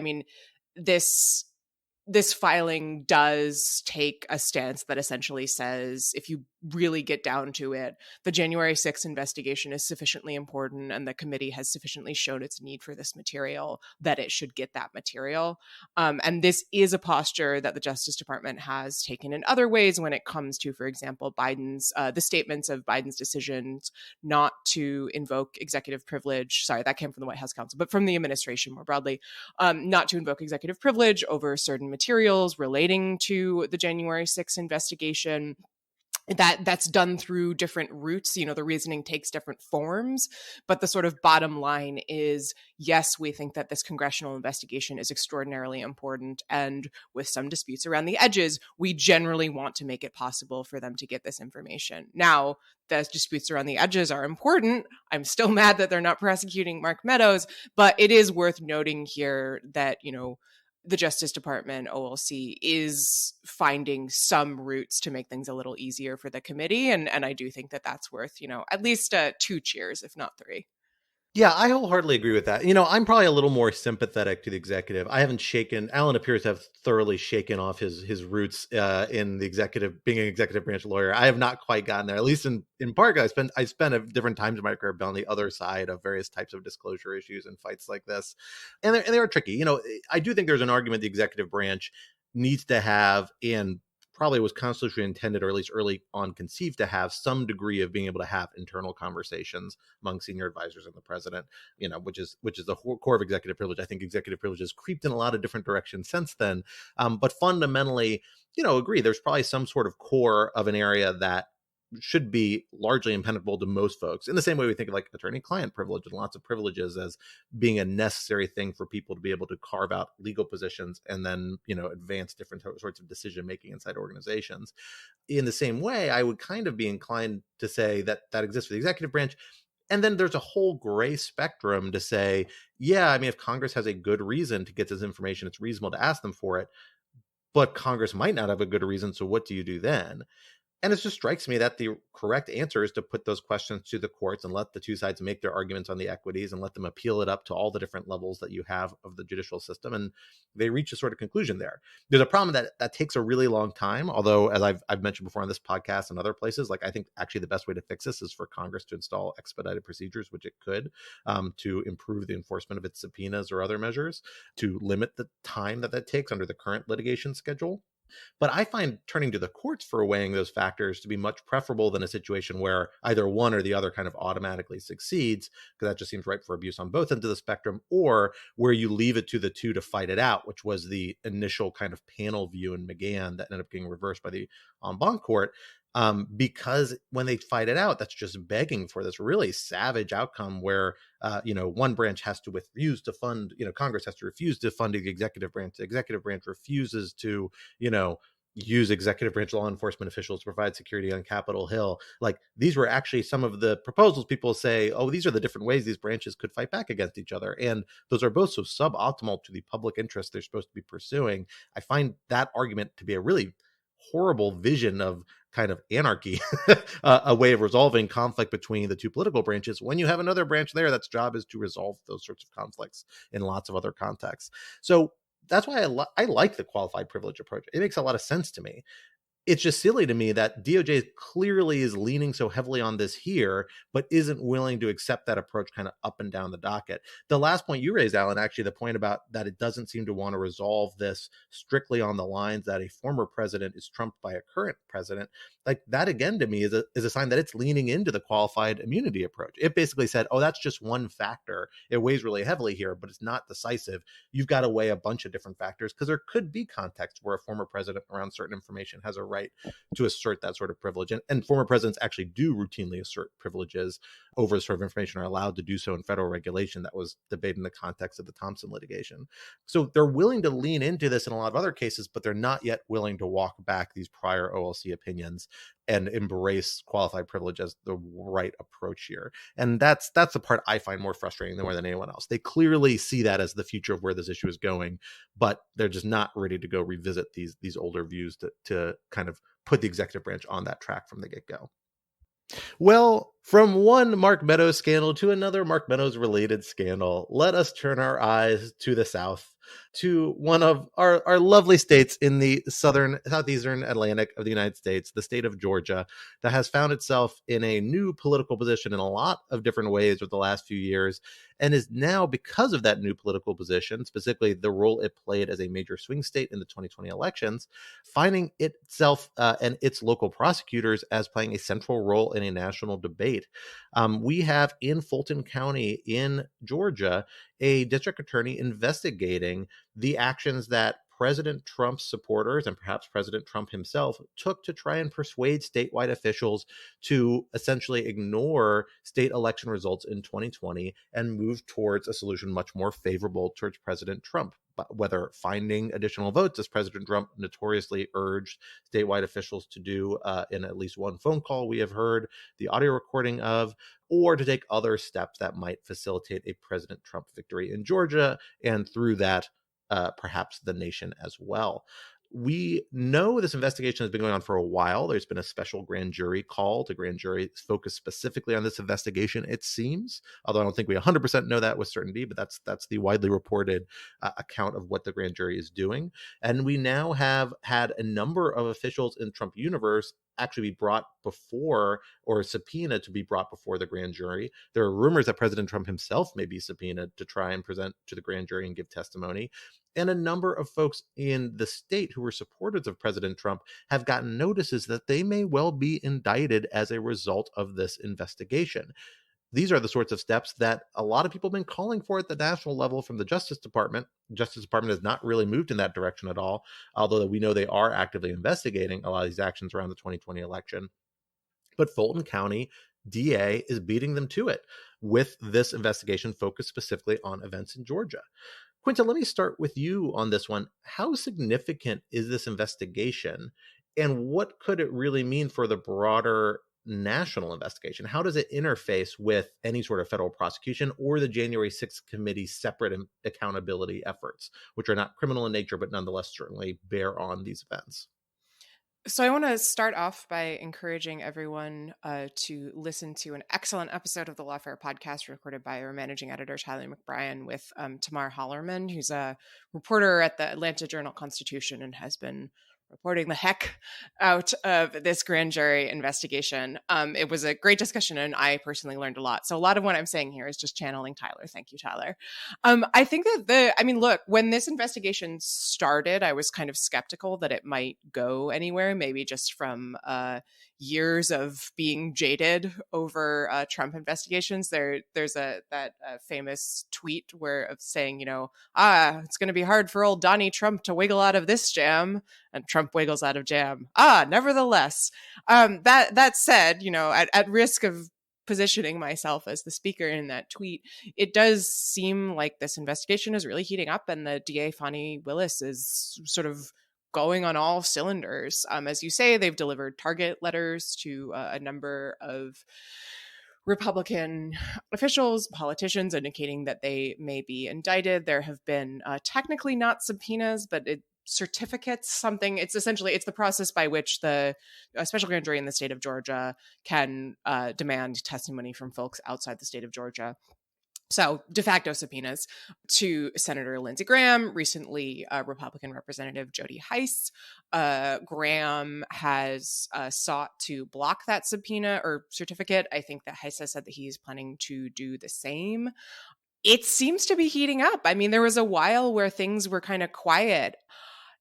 this filing does take a stance that essentially says, if you really get down to it, the January 6th investigation is sufficiently important and the committee has sufficiently shown its need for this material that it should get that material. And this is a posture that the Justice Department has taken in other ways when it comes to, for example, the statements of Biden's decisions not to invoke executive privilege. Sorry, that came from the White House counsel, but from the administration more broadly, not to invoke executive privilege over certain materials relating to the January 6th investigation. that's done through different routes. You know, the reasoning takes different forms, but the sort of bottom line is, yes, we think that this congressional investigation is extraordinarily important. And with some disputes around the edges, we generally want to make it possible for them to get this information. Now, the disputes around the edges are important. I'm still mad that they're not prosecuting Mark Meadows, but it is worth noting here that, you know, the Justice Department, OLC, is finding some routes to make things a little easier for the committee. And I do think that that's worth, you know, at least 2 cheers, if not 3. Yeah, I wholeheartedly agree with that. You know, I'm probably a little more sympathetic to the executive. I haven't shaken, Alan appears to have thoroughly shaken off his roots in the executive, being an executive branch lawyer. I have not quite gotten there, at least in part. I spent at different times in my career on the other side of various types of disclosure issues and fights like this. And they are tricky. You know, I do think there's an argument the executive branch needs to have, and probably was constitutionally intended, or at least early on conceived, to have some degree of being able to have internal conversations among senior advisors and the president, you know, which is the core of executive privilege. I think executive privilege has creeped in a lot of different directions since then. But fundamentally, you know, agree, there's probably some sort of core of an area that should be largely impenetrable to most folks, in the same way we think of like attorney-client privilege and lots of privileges as being a necessary thing for people to be able to carve out legal positions and then, you know, advance different sorts of decision making inside organizations. In the same way, I would kind of be inclined to say that exists for the executive branch. And then there's a whole gray spectrum to say, yeah, I mean, if Congress has a good reason to get this information, it's reasonable to ask them for it, but Congress might not have a good reason. So what do you do then? And it just strikes me that the correct answer is to put those questions to the courts and let the two sides make their arguments on the equities and let them appeal it up to all the different levels that you have of the judicial system. And they reach a sort of conclusion there. There's a problem that takes a really long time. Although, as I've mentioned before on this podcast and other places, like I think actually the best way to fix this is for Congress to install expedited procedures, which it could, to improve the enforcement of its subpoenas or other measures to limit the time that takes under the current litigation schedule. But I find turning to the courts for weighing those factors to be much preferable than a situation where either one or the other kind of automatically succeeds, because that just seems ripe for abuse on both ends of the spectrum, or where you leave it to the two to fight it out, which was the initial kind of panel view in McGahn that ended up getting reversed by the en banc court. Because when they fight it out, that's just begging for this really savage outcome where, you know, one branch has to refuse to fund, you know, Congress has to refuse to fund the executive branch. The executive branch refuses to, you know, use executive branch law enforcement officials to provide security on Capitol Hill. Like, these were actually some of the proposals. People say, oh, these are the different ways these branches could fight back against each other. And those are both so suboptimal to the public interest they're supposed to be pursuing. I find that argument to be a really horrible vision of kind of anarchy, a way of resolving conflict between the two political branches when you have another branch there that's job is to resolve those sorts of conflicts in lots of other contexts. So that's why I like the qualified privilege approach. It makes a lot of sense to me. It's just silly to me that DOJ clearly is leaning so heavily on this here, but isn't willing to accept that approach kind of up and down the docket. The last point you raised, Alan, actually the point about that it doesn't seem to want to resolve this strictly on the lines that a former president is trumped by a current president. Like, that again to me is a sign that it's leaning into the qualified immunity approach. It basically said, oh, that's just one factor. It weighs really heavily here, but it's not decisive. You've got to weigh a bunch of different factors, because there could be contexts where a former president around certain information has a right to assert that sort of privilege. And former presidents actually do routinely assert privileges over the sort of information, are allowed to do so in federal regulation. That was debated in the context of the Thompson litigation. So they're willing to lean into this in a lot of other cases, but they're not yet willing to walk back these prior OLC opinions and embrace qualified privilege as the right approach here. And that's the part I find more frustrating than more than anyone else. They clearly see that as the future of where this issue is going, but they're just not ready to go revisit these older views to kind of put the executive branch on that track from the get-go. Well, from one Mark Meadows scandal to another Mark Meadows related scandal, let us turn our eyes to the South, to one of our lovely states in the southeastern Atlantic of the United States, the state of Georgia, that has found itself in a new political position in a lot of different ways over the last few years, and is now, because of that new political position, specifically the role it played as a major swing state in the 2020 elections, finding itself and its local prosecutors as playing a central role in a national debate. We have in Fulton County in Georgia a district attorney investigating the actions that President Trump's supporters and perhaps President Trump himself took to try and persuade statewide officials to essentially ignore state election results in 2020 and move towards a solution much more favorable towards President Trump. But whether finding additional votes, as President Trump notoriously urged statewide officials to do in at least one phone call we have heard the audio recording of, or to take other steps that might facilitate a President Trump victory in Georgia, and through that, perhaps the nation as well. We know this investigation has been going on for a while. There's been a special grand jury called. The grand jury is focused specifically on this investigation, it seems, although I don't think we 100% know that with certainty, but that's the widely reported account of what the grand jury is doing. And we now have had a number of officials in Trump universe actually be brought before, or subpoenaed to be brought before the grand jury. There are rumors that President Trump himself may be subpoenaed to try and present to the grand jury and give testimony. And a number of folks in the state who were supporters of President Trump have gotten notices that they may well be indicted as a result of this investigation. These are the sorts of steps that a lot of people have been calling for at the national level from the Justice Department. The Justice Department has not really moved in that direction at all, although we know they are actively investigating a lot of these actions around the 2020 election. But Fulton County DA is beating them to it with this investigation focused specifically on events in Georgia. Quinta, let me start with you on this one. How significant is this investigation, and what could it really mean for the broader national investigation? How does it interface with any sort of federal prosecution or the January 6th committee's separate accountability efforts, which are not criminal in nature, but nonetheless certainly bear on these events? So I want to start off by encouraging everyone to listen to an excellent episode of the Lawfare podcast recorded by our managing editor, Tyler McBrien, with Tamar Hollerman, who's a reporter at the Atlanta Journal-Constitution and has been reporting the heck out of this grand jury investigation. It was a great discussion, and I personally learned a lot. So a lot of what I'm saying here is just channeling Tyler. Thank you, Tyler. I think that look, when this investigation started, I was kind of skeptical that it might go anywhere, maybe just from years of being jaded over Trump investigations. There's that famous tweet of saying, it's going to be hard for old Donnie Trump to wiggle out of this jam, and Trump wiggles out of jam. Nevertheless, that said, at risk of positioning myself as the speaker in that tweet, it does seem like this investigation is really heating up, and the DA Fani Willis is sort of going on all cylinders. As you say, they've delivered target letters to a number of Republican officials, politicians, indicating that they may be indicted. There have been technically not subpoenas, but certificates, it's the process by which the special grand jury in the state of Georgia can demand testimony from folks outside the state of Georgia. So de facto subpoenas to Senator Lindsey Graham, recently Republican Representative Jody Hice. Graham has sought to block that subpoena or certificate. I think that Hice has said that he's planning to do the same. It seems to be heating up. I mean, there was a while where things were kind of quiet.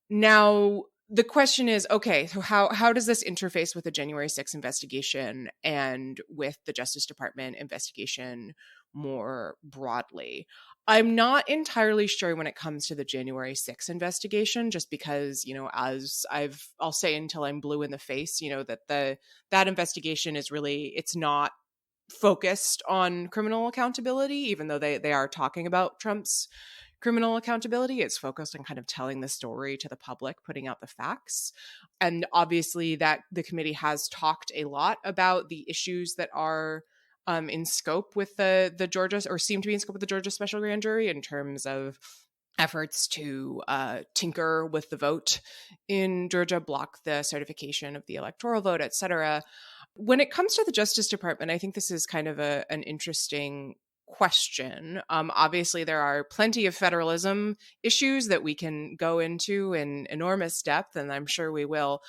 Now, the question is, okay, so how does this interface with the January 6th investigation and with the Justice Department investigation more broadly? I'm not entirely sure when it comes to the January 6th investigation, just because, as I'll say until I'm blue in the face, that investigation is really, it's not focused on criminal accountability, even though they are talking about Trump's criminal accountability. It's focused on kind of telling the story to the public, putting out the facts. And obviously that the committee has talked a lot about the issues that are in scope with the Georgia, or seem to be in scope with the Georgia special grand jury, in terms of efforts to tinker with the vote in Georgia, block the certification of the electoral vote, et cetera. When it comes to the Justice Department, I think this is kind of an interesting question. Obviously, there are plenty of federalism issues that we can go into in enormous depth, and I'm sure we will.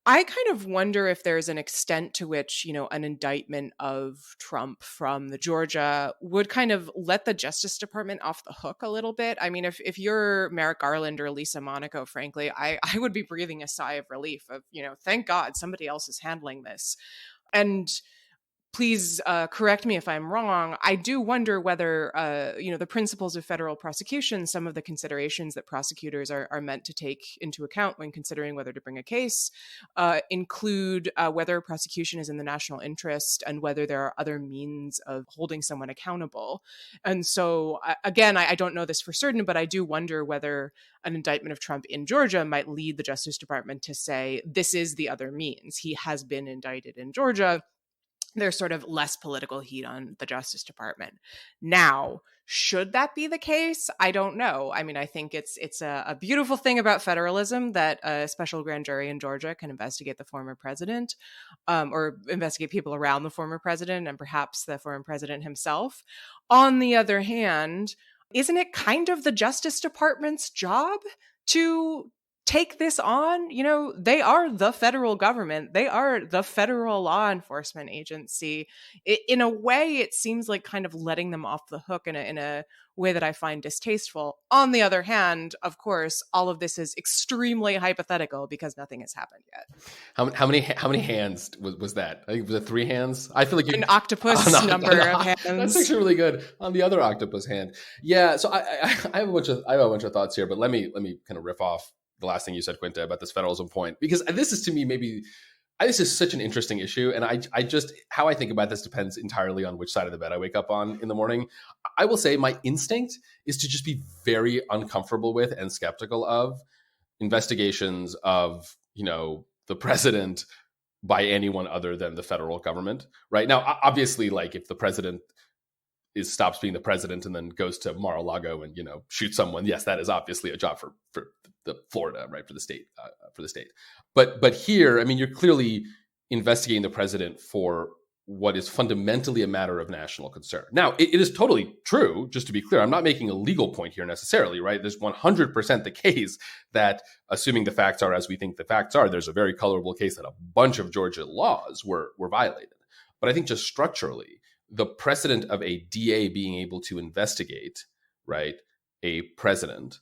I kind of wonder if there's an extent to which, an indictment of Trump from the Georgia would kind of let the Justice Department off the hook a little bit. I mean, if you're Merrick Garland or Lisa Monaco, frankly, I would be breathing a sigh of relief of, thank God somebody else is handling this. And please correct me if I'm wrong, I do wonder whether, the principles of federal prosecution, some of the considerations that prosecutors are meant to take into account when considering whether to bring a case, include whether prosecution is in the national interest and whether there are other means of holding someone accountable. And so, again, I don't know this for certain, but I do wonder whether an indictment of Trump in Georgia might lead the Justice Department to say, this is the other means. He has been indicted in Georgia. There's sort of less political heat on the Justice Department. Now, should that be the case? I don't know. I mean, I think it's a beautiful thing about federalism that a special grand jury in Georgia can investigate the former president, or investigate people around the former president and perhaps the former president himself. On the other hand, isn't it kind of the Justice Department's job to take this on? They are the federal government. They are the federal law enforcement agency. In a way, it seems like kind of letting them off the hook in a way that I find distasteful. On the other hand, of course, all of this is extremely hypothetical because nothing has happened yet. How many hands was that? I think was it 3 hands? I feel like an octopus number of hands. That's actually really good on the other octopus hand. Yeah. So I have a bunch of thoughts here, but let me kind of riff off the last thing you said, Quinta, about this federalism point, because this is, to me, this is such an interesting issue. And I just, how I think about this depends entirely on which side of the bed I wake up on in the morning. I will say my instinct is to just be very uncomfortable with and skeptical of investigations of, the president by anyone other than the federal government. Right now, obviously, like if the president stops being the president and then goes to Mar-a-Lago and, shoots someone, yes, that is obviously a job for the Florida, right, for the state. But here, I mean, you're clearly investigating the president for what is fundamentally a matter of national concern. Now, it is totally true, just to be clear, I'm not making a legal point here necessarily, right? There's 100% the case that, assuming the facts are as we think the facts are, there's a very colorable case that a bunch of Georgia laws were violated. But I think just structurally, the precedent of a DA being able to investigate, right, a president,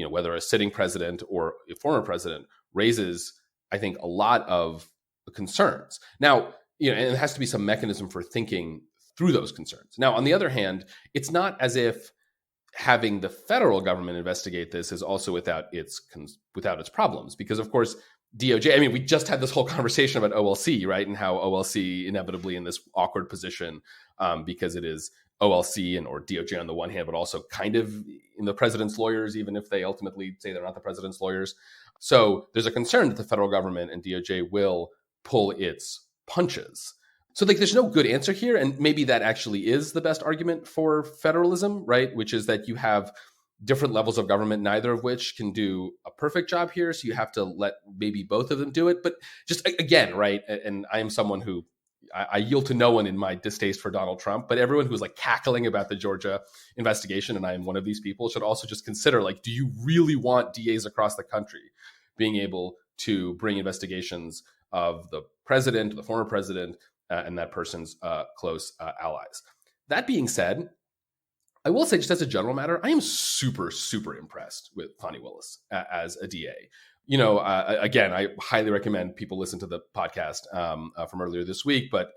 whether a sitting president or a former president, raises, I think, a lot of concerns. Now, and it has to be some mechanism for thinking through those concerns. Now, on the other hand, it's not as if having the federal government investigate this is also without its problems, because, of course, DOJ, I mean, we just had this whole conversation about OLC, right? And how OLC inevitably in this awkward position, because it is OLC or DOJ on the one hand, but also kind of in the president's lawyers, even if they ultimately say they're not the president's lawyers. So there's a concern that the federal government and DOJ will pull its punches. So there's no good answer here. And maybe that actually is the best argument for federalism, right? Which is that you have different levels of government, neither of which can do a perfect job here. So you have to let maybe both of them do it. But just again, right? And I am someone who, I yield to no one in my distaste for Donald Trump, but everyone who's like cackling about the Georgia investigation, and I am one of these people, should also just consider, like, do you really want DAs across the country being able to bring investigations of the president, the former president, and that person's close allies? That being said, I will say, just as a general matter, I am super, super impressed with Fani Willis as a DA. Again, I highly recommend people listen to the podcast from earlier this week. But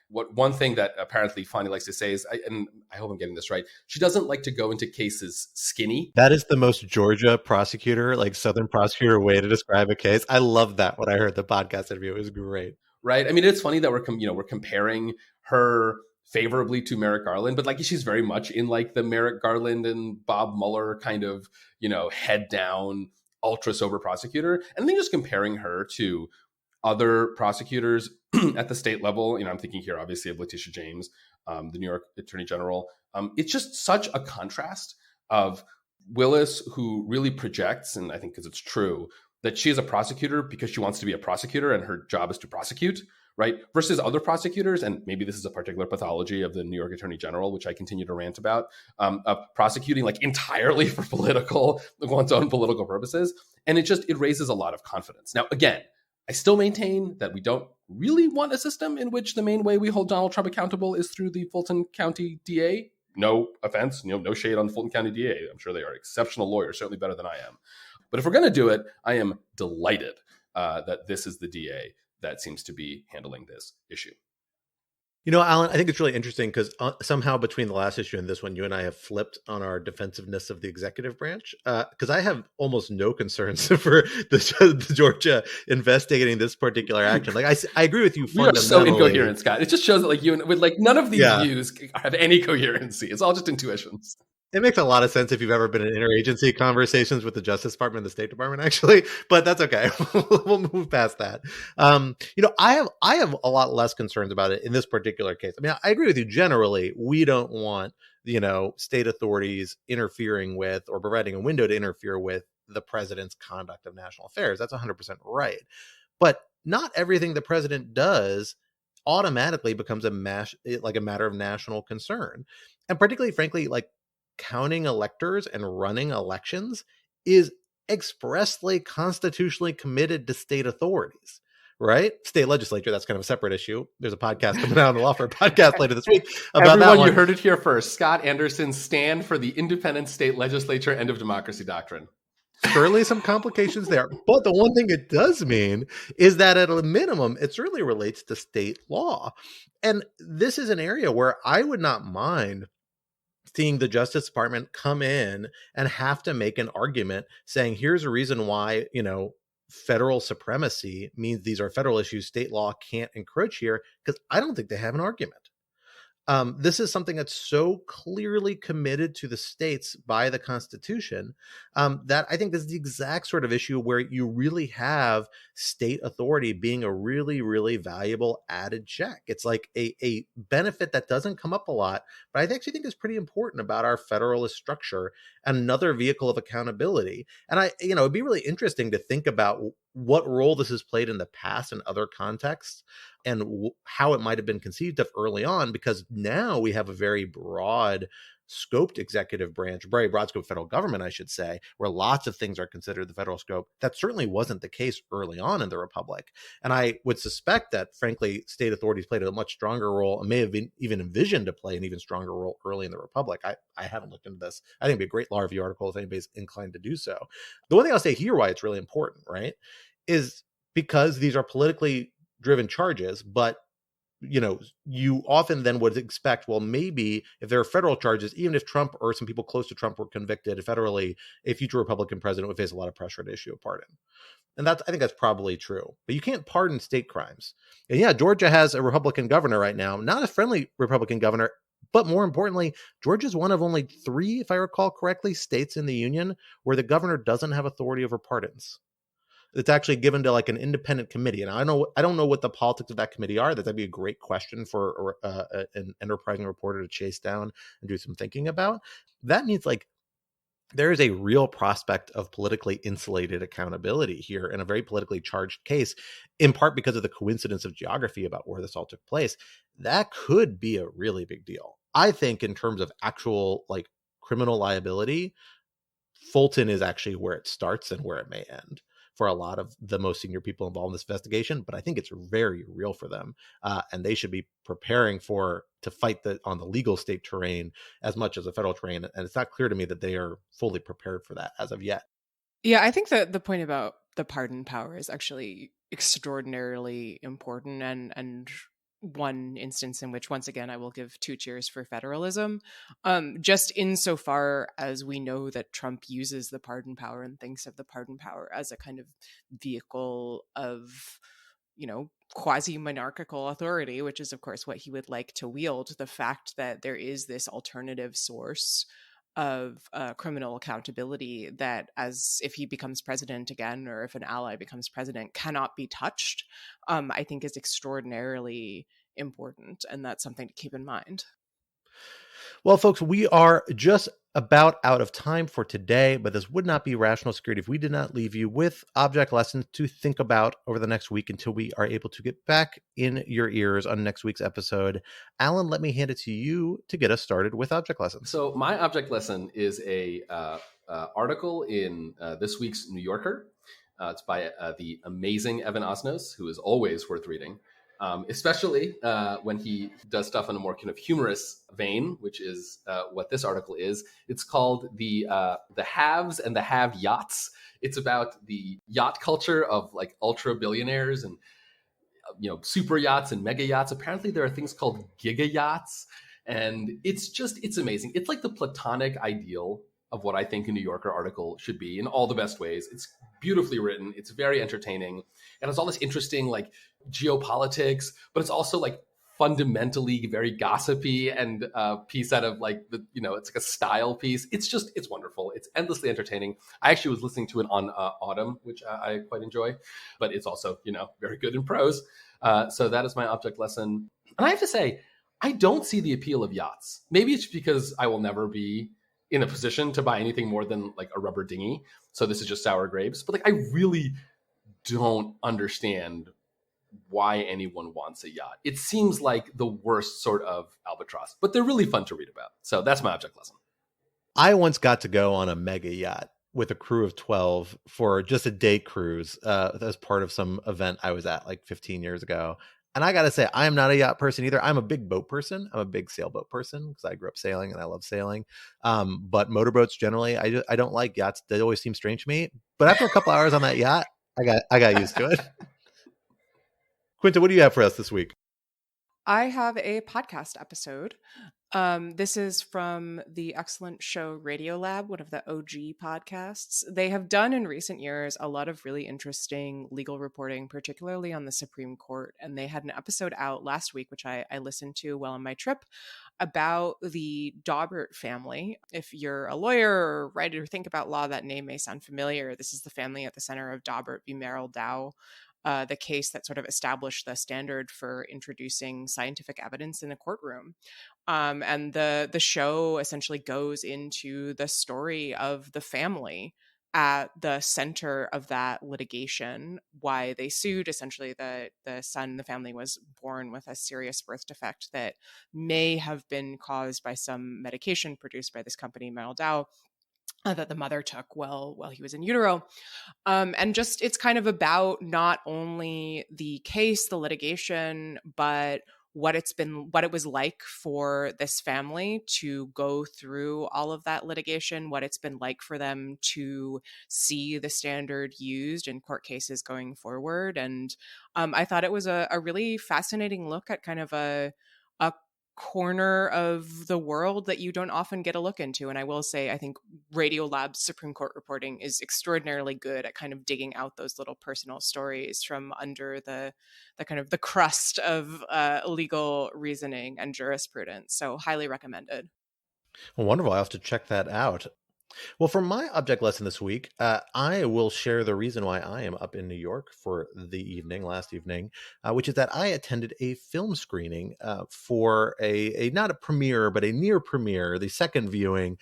one thing that apparently Fani likes to say is, and I hope I'm getting this right, she doesn't like to go into cases skinny. That is the most Georgia prosecutor, like Southern prosecutor way to describe a case. I love that when I heard the podcast interview. It was great. Right. I mean, it's funny that we're comparing her favorably to Merrick Garland, but like she's very much in like the Merrick Garland and Bob Mueller kind of, head down, ultra sober prosecutor. And then just comparing her to other prosecutors at the state level, I'm thinking here obviously of Letitia James, the New York Attorney General. It's just such a contrast of Willis, who really projects, and I think because it's true, that she is a prosecutor because she wants to be a prosecutor and her job is to prosecute, right? Versus other prosecutors, and maybe this is a particular pathology of the New York Attorney General, which I continue to rant about, of prosecuting like entirely for one's own political purposes. And it raises a lot of confidence. Now, again, I still maintain that we don't really want a system in which the main way we hold Donald Trump accountable is through the Fulton County DA. No offense, no shade on the Fulton County DA. I'm sure they are exceptional lawyers, certainly better than I am. But if we're going to do it, I am delighted that this is the DA that seems to be handling this issue. Alan, I think it's really interesting because somehow between the last issue and this one, you and I have flipped on our defensiveness of the executive branch. Because I have almost no concerns for the Georgia investigating this particular action. Like I agree with you fundamentally. We are so incoherent, Scott. It just shows that you with none of these views have any coherency. It's all just intuitions. It makes a lot of sense if you've ever been in interagency conversations with the Justice Department and the State Department, actually, but that's okay. We'll move past that. I have a lot less concerns about it in this particular case. I mean, I agree with you generally. We don't want, state authorities interfering with or providing a window to interfere with the president's conduct of national affairs. That's 100% right. But not everything the president does automatically becomes a matter of national concern. And particularly, frankly, counting electors and running elections is expressly constitutionally committed to state authorities, right? State legislature, that's kind of a separate issue. There's a podcast coming out on the Law Firm podcast later this week about Everyone, that one. You heard it here first. Scott Anderson's stand for the independent state legislature end of democracy doctrine. Certainly some complications there. But the one thing it does mean is that at a minimum, it certainly relates to state law. And this is an area where I would not mind seeing the Justice Department come in and have to make an argument saying, here's a reason why, federal supremacy means these are federal issues. State law can't encroach here, because I don't think they have an argument. This is something that's so clearly committed to the states by the Constitution that I think this is the exact sort of issue where you really have state authority being a really, really valuable added check. It's like a benefit that doesn't come up a lot, but I actually think is pretty important about our federalist structure, another vehicle of accountability. And it'd be really interesting to think about what role this has played in the past in other contexts and how it might have been conceived of early on, because now we have a very broad scoped executive branch, very broad scope federal government, I should say, where lots of things are considered the federal scope. That certainly wasn't the case early on in the Republic. And I would suspect that, frankly, state authorities played a much stronger role and may have been even envisioned to play an even stronger role early in the Republic. I haven't looked into this. I think it'd be a great law review article if anybody's inclined to do so. The one thing I'll say here why it's really important, right, is because these are politically driven charges, but you often then would expect, well, maybe if there are federal charges, even if Trump or some people close to Trump were convicted federally, a future Republican president would face a lot of pressure to issue a pardon. And I think that's probably true. But you can't pardon state crimes. And yeah, Georgia has a Republican governor right now, not a friendly Republican governor, but more importantly, Georgia is one of only 3, if I recall correctly, states in the union where the governor doesn't have authority over pardons. It's actually given to an independent committee. And I don't know what the politics of that committee are. That'd be a great question for an enterprising reporter to chase down and do some thinking about. That means there is a real prospect of politically insulated accountability here in a very politically charged case, in part because of the coincidence of geography about where this all took place. That could be a really big deal. I think in terms of actual criminal liability, Fulton is actually where it starts and where it may end for a lot of the most senior people involved in this investigation, but I think it's very real for them, and they should be preparing to fight on the legal state terrain as much as the federal terrain, and it's not clear to me that they are fully prepared for that as of yet. Yeah, I think that the point about the pardon power is actually extraordinarily important, and one instance in which, once again, I will give 2 cheers for federalism, just insofar as we know that Trump uses the pardon power and thinks of the pardon power as a kind of vehicle of, quasi-monarchical authority, which is, of course, what he would like to wield. The fact that there is this alternative source of criminal accountability that, as if he becomes president again, or if an ally becomes president, cannot be touched, I think is extraordinarily important. And that's something to keep in mind. Well, folks, we are just about out of time for today, but this would not be Rational Security if we did not leave you with object lessons to think about over the next week until we are able to get back in your ears on next week's episode. Alan, let me hand it to you to get us started with object lessons. So my object lesson is a article in this week's New Yorker. It's by the amazing Evan Osnos, who is always worth reading. Especially when he does stuff in a more kind of humorous vein, which is what this article is. It's called the Haves and the Have Yachts. It's about the yacht culture of ultra billionaires, and super yachts and mega yachts. Apparently there are things called giga yachts. And it's amazing. It's like the platonic ideal of what I think a New Yorker article should be in all the best ways. It's beautifully written. It's very entertaining. And it's all this interesting like geopolitics, but it's also like fundamentally very gossipy and piece out of like it's like a style piece. It's wonderful. It's endlessly entertaining. I actually was listening to it on Autumn, which I quite enjoy, but it's also, very good in prose. So that is my object lesson. And I have to say, I don't see the appeal of yachts. Maybe it's because I will never be in a position to buy anything more than like a rubber dinghy. So this is just sour grapes. But like, I really don't understand why anyone wants a yacht. It seems like the worst sort of albatross, but they're really fun to read about. So that's my object lesson. I once got to go on a mega yacht with a crew of 12 for just a day cruise as part of some event I was at like 15 years ago. And I got to say, I am not a yacht person either. I'm a big boat person. I'm a big sailboat person because I grew up sailing and I love sailing. But motorboats generally, I don't like yachts. They always seem strange to me. But after a couple hours on that yacht, I got used to it. Quinta, what do you have for us this week? I have a podcast episode. This is from the excellent show Radiolab, one of the OG podcasts. They have done in recent years a lot of really interesting legal reporting, particularly on the Supreme Court. And they had an episode out last week, which I listened to while on my trip, about the Daubert family. If you're a lawyer or writer or think about law, that name may sound familiar. This is the family at the center of Daubert v. Merrill Dow. The case that sort of established the standard for introducing scientific evidence in a courtroom. And the show essentially goes into the story of the family at the center of that litigation, why they sued. Essentially, the son in the family was born with a serious birth defect that may have been caused by some medication produced by this company, Merrill Dow, that the mother took while he was in utero. And just it's kind of about not only the case, the litigation, but what it was like for this family to go through all of that litigation, what it's been like for them to see the standard used in court cases going forward. And I thought it was a really fascinating look at kind of a corner of the world that you don't often get a look into. And I will say, I think Radiolab's Supreme Court reporting is extraordinarily good at kind of digging out those little personal stories from under the kind of the crust of legal reasoning and jurisprudence. So highly recommended. Well, wonderful. I'll have to check that out. Well, for my object lesson this week, I will share the reason why I am up in New York for the last evening, which is that I attended a film screening for a not a premiere, but a near premiere, the second viewing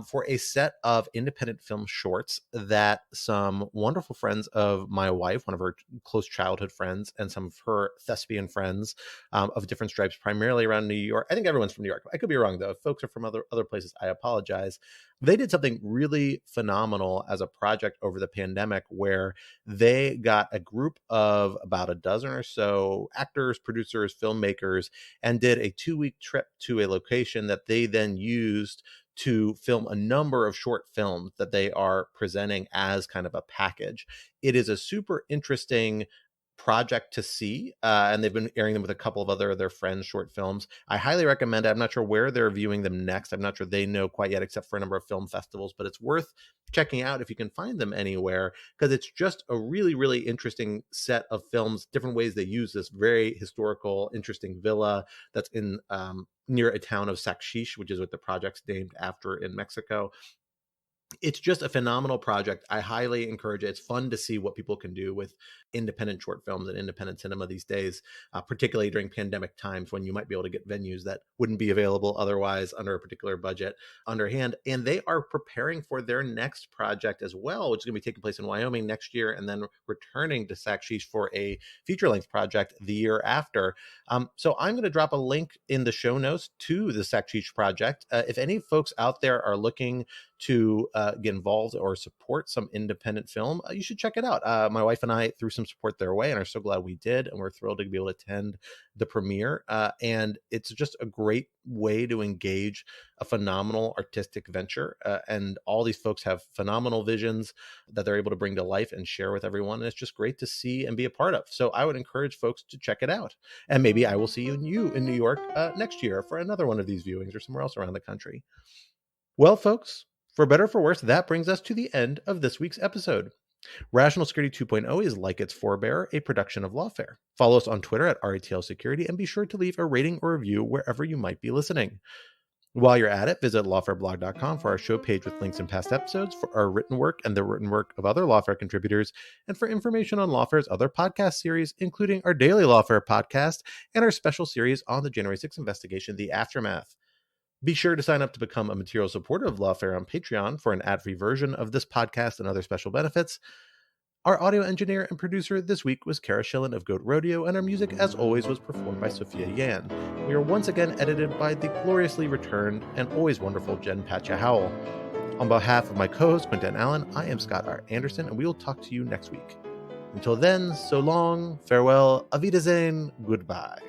for a set of independent film shorts that some wonderful friends of my wife, one of her close childhood friends, and some of her thespian friends of different stripes, primarily around New York. I think everyone's from New York. I could be wrong, though. If folks are from other places, I apologize. They did something really phenomenal as a project over the pandemic where they got a group of about a dozen or so actors, producers, filmmakers, and did a 2-week trip to a location that they then used to film a number of short films that they are presenting as kind of a package. It is a super interesting project to see, and they've been airing them with a couple of other of their friends' short films. I highly recommend it. I'm not sure where they're viewing them next. I'm not sure they know quite yet, except for a number of film festivals, but it's worth checking out if you can find them anywhere, because it's just a really, really interesting set of films, different ways they use this very historical, interesting villa that's in near a town of Sac Chich, which is what the project's named after in Mexico. It's just a phenomenal project. I highly encourage it. It's fun to see what people can do with independent short films and independent cinema these days, particularly during pandemic times when you might be able to get venues that wouldn't be available otherwise under a particular budget underhand. And they are preparing for their next project as well, which is going to be taking place in Wyoming next year, and then returning to Sac Chich for a feature-length project the year after. So I'm going to drop a link in the show notes to the Sac Chich project. If any folks out there are looking to get involved or support some independent film, you should check it out. My wife and I threw some support their way and are so glad we did. And we're thrilled to be able to attend the premiere. And it's just a great way to engage a phenomenal artistic venture. And all these folks have phenomenal visions that they're able to bring to life and share with everyone. And it's just great to see and be a part of. So I would encourage folks to check it out. And maybe I will see you in New York next year for another one of these viewings or somewhere else around the country. Well, folks, for better or for worse, that brings us to the end of this week's episode. Rational Security 2.0 is, like its forebearer, a production of Lawfare. Follow us on Twitter at RATL Security and be sure to leave a rating or review wherever you might be listening. While you're at it, visit lawfareblog.com for our show page with links in past episodes, for our written work and the written work of other Lawfare contributors, and for information on Lawfare's other podcast series, including our daily Lawfare podcast and our special series on the January 6th investigation, The Aftermath. Be sure to sign up to become a material supporter of Lawfare on Patreon for an ad-free version of this podcast and other special benefits. Our audio engineer and producer this week was Kara Schillen of Goat Rodeo, and our music, as always, was performed by Sophia Yan. We are once again edited by the gloriously returned and always wonderful Jen Patcha Howell. On behalf of my co-host, Quinta and Allen, I am Scott R. Anderson, and we will talk to you next week. Until then, so long, farewell, auf Wiedersehen, goodbye.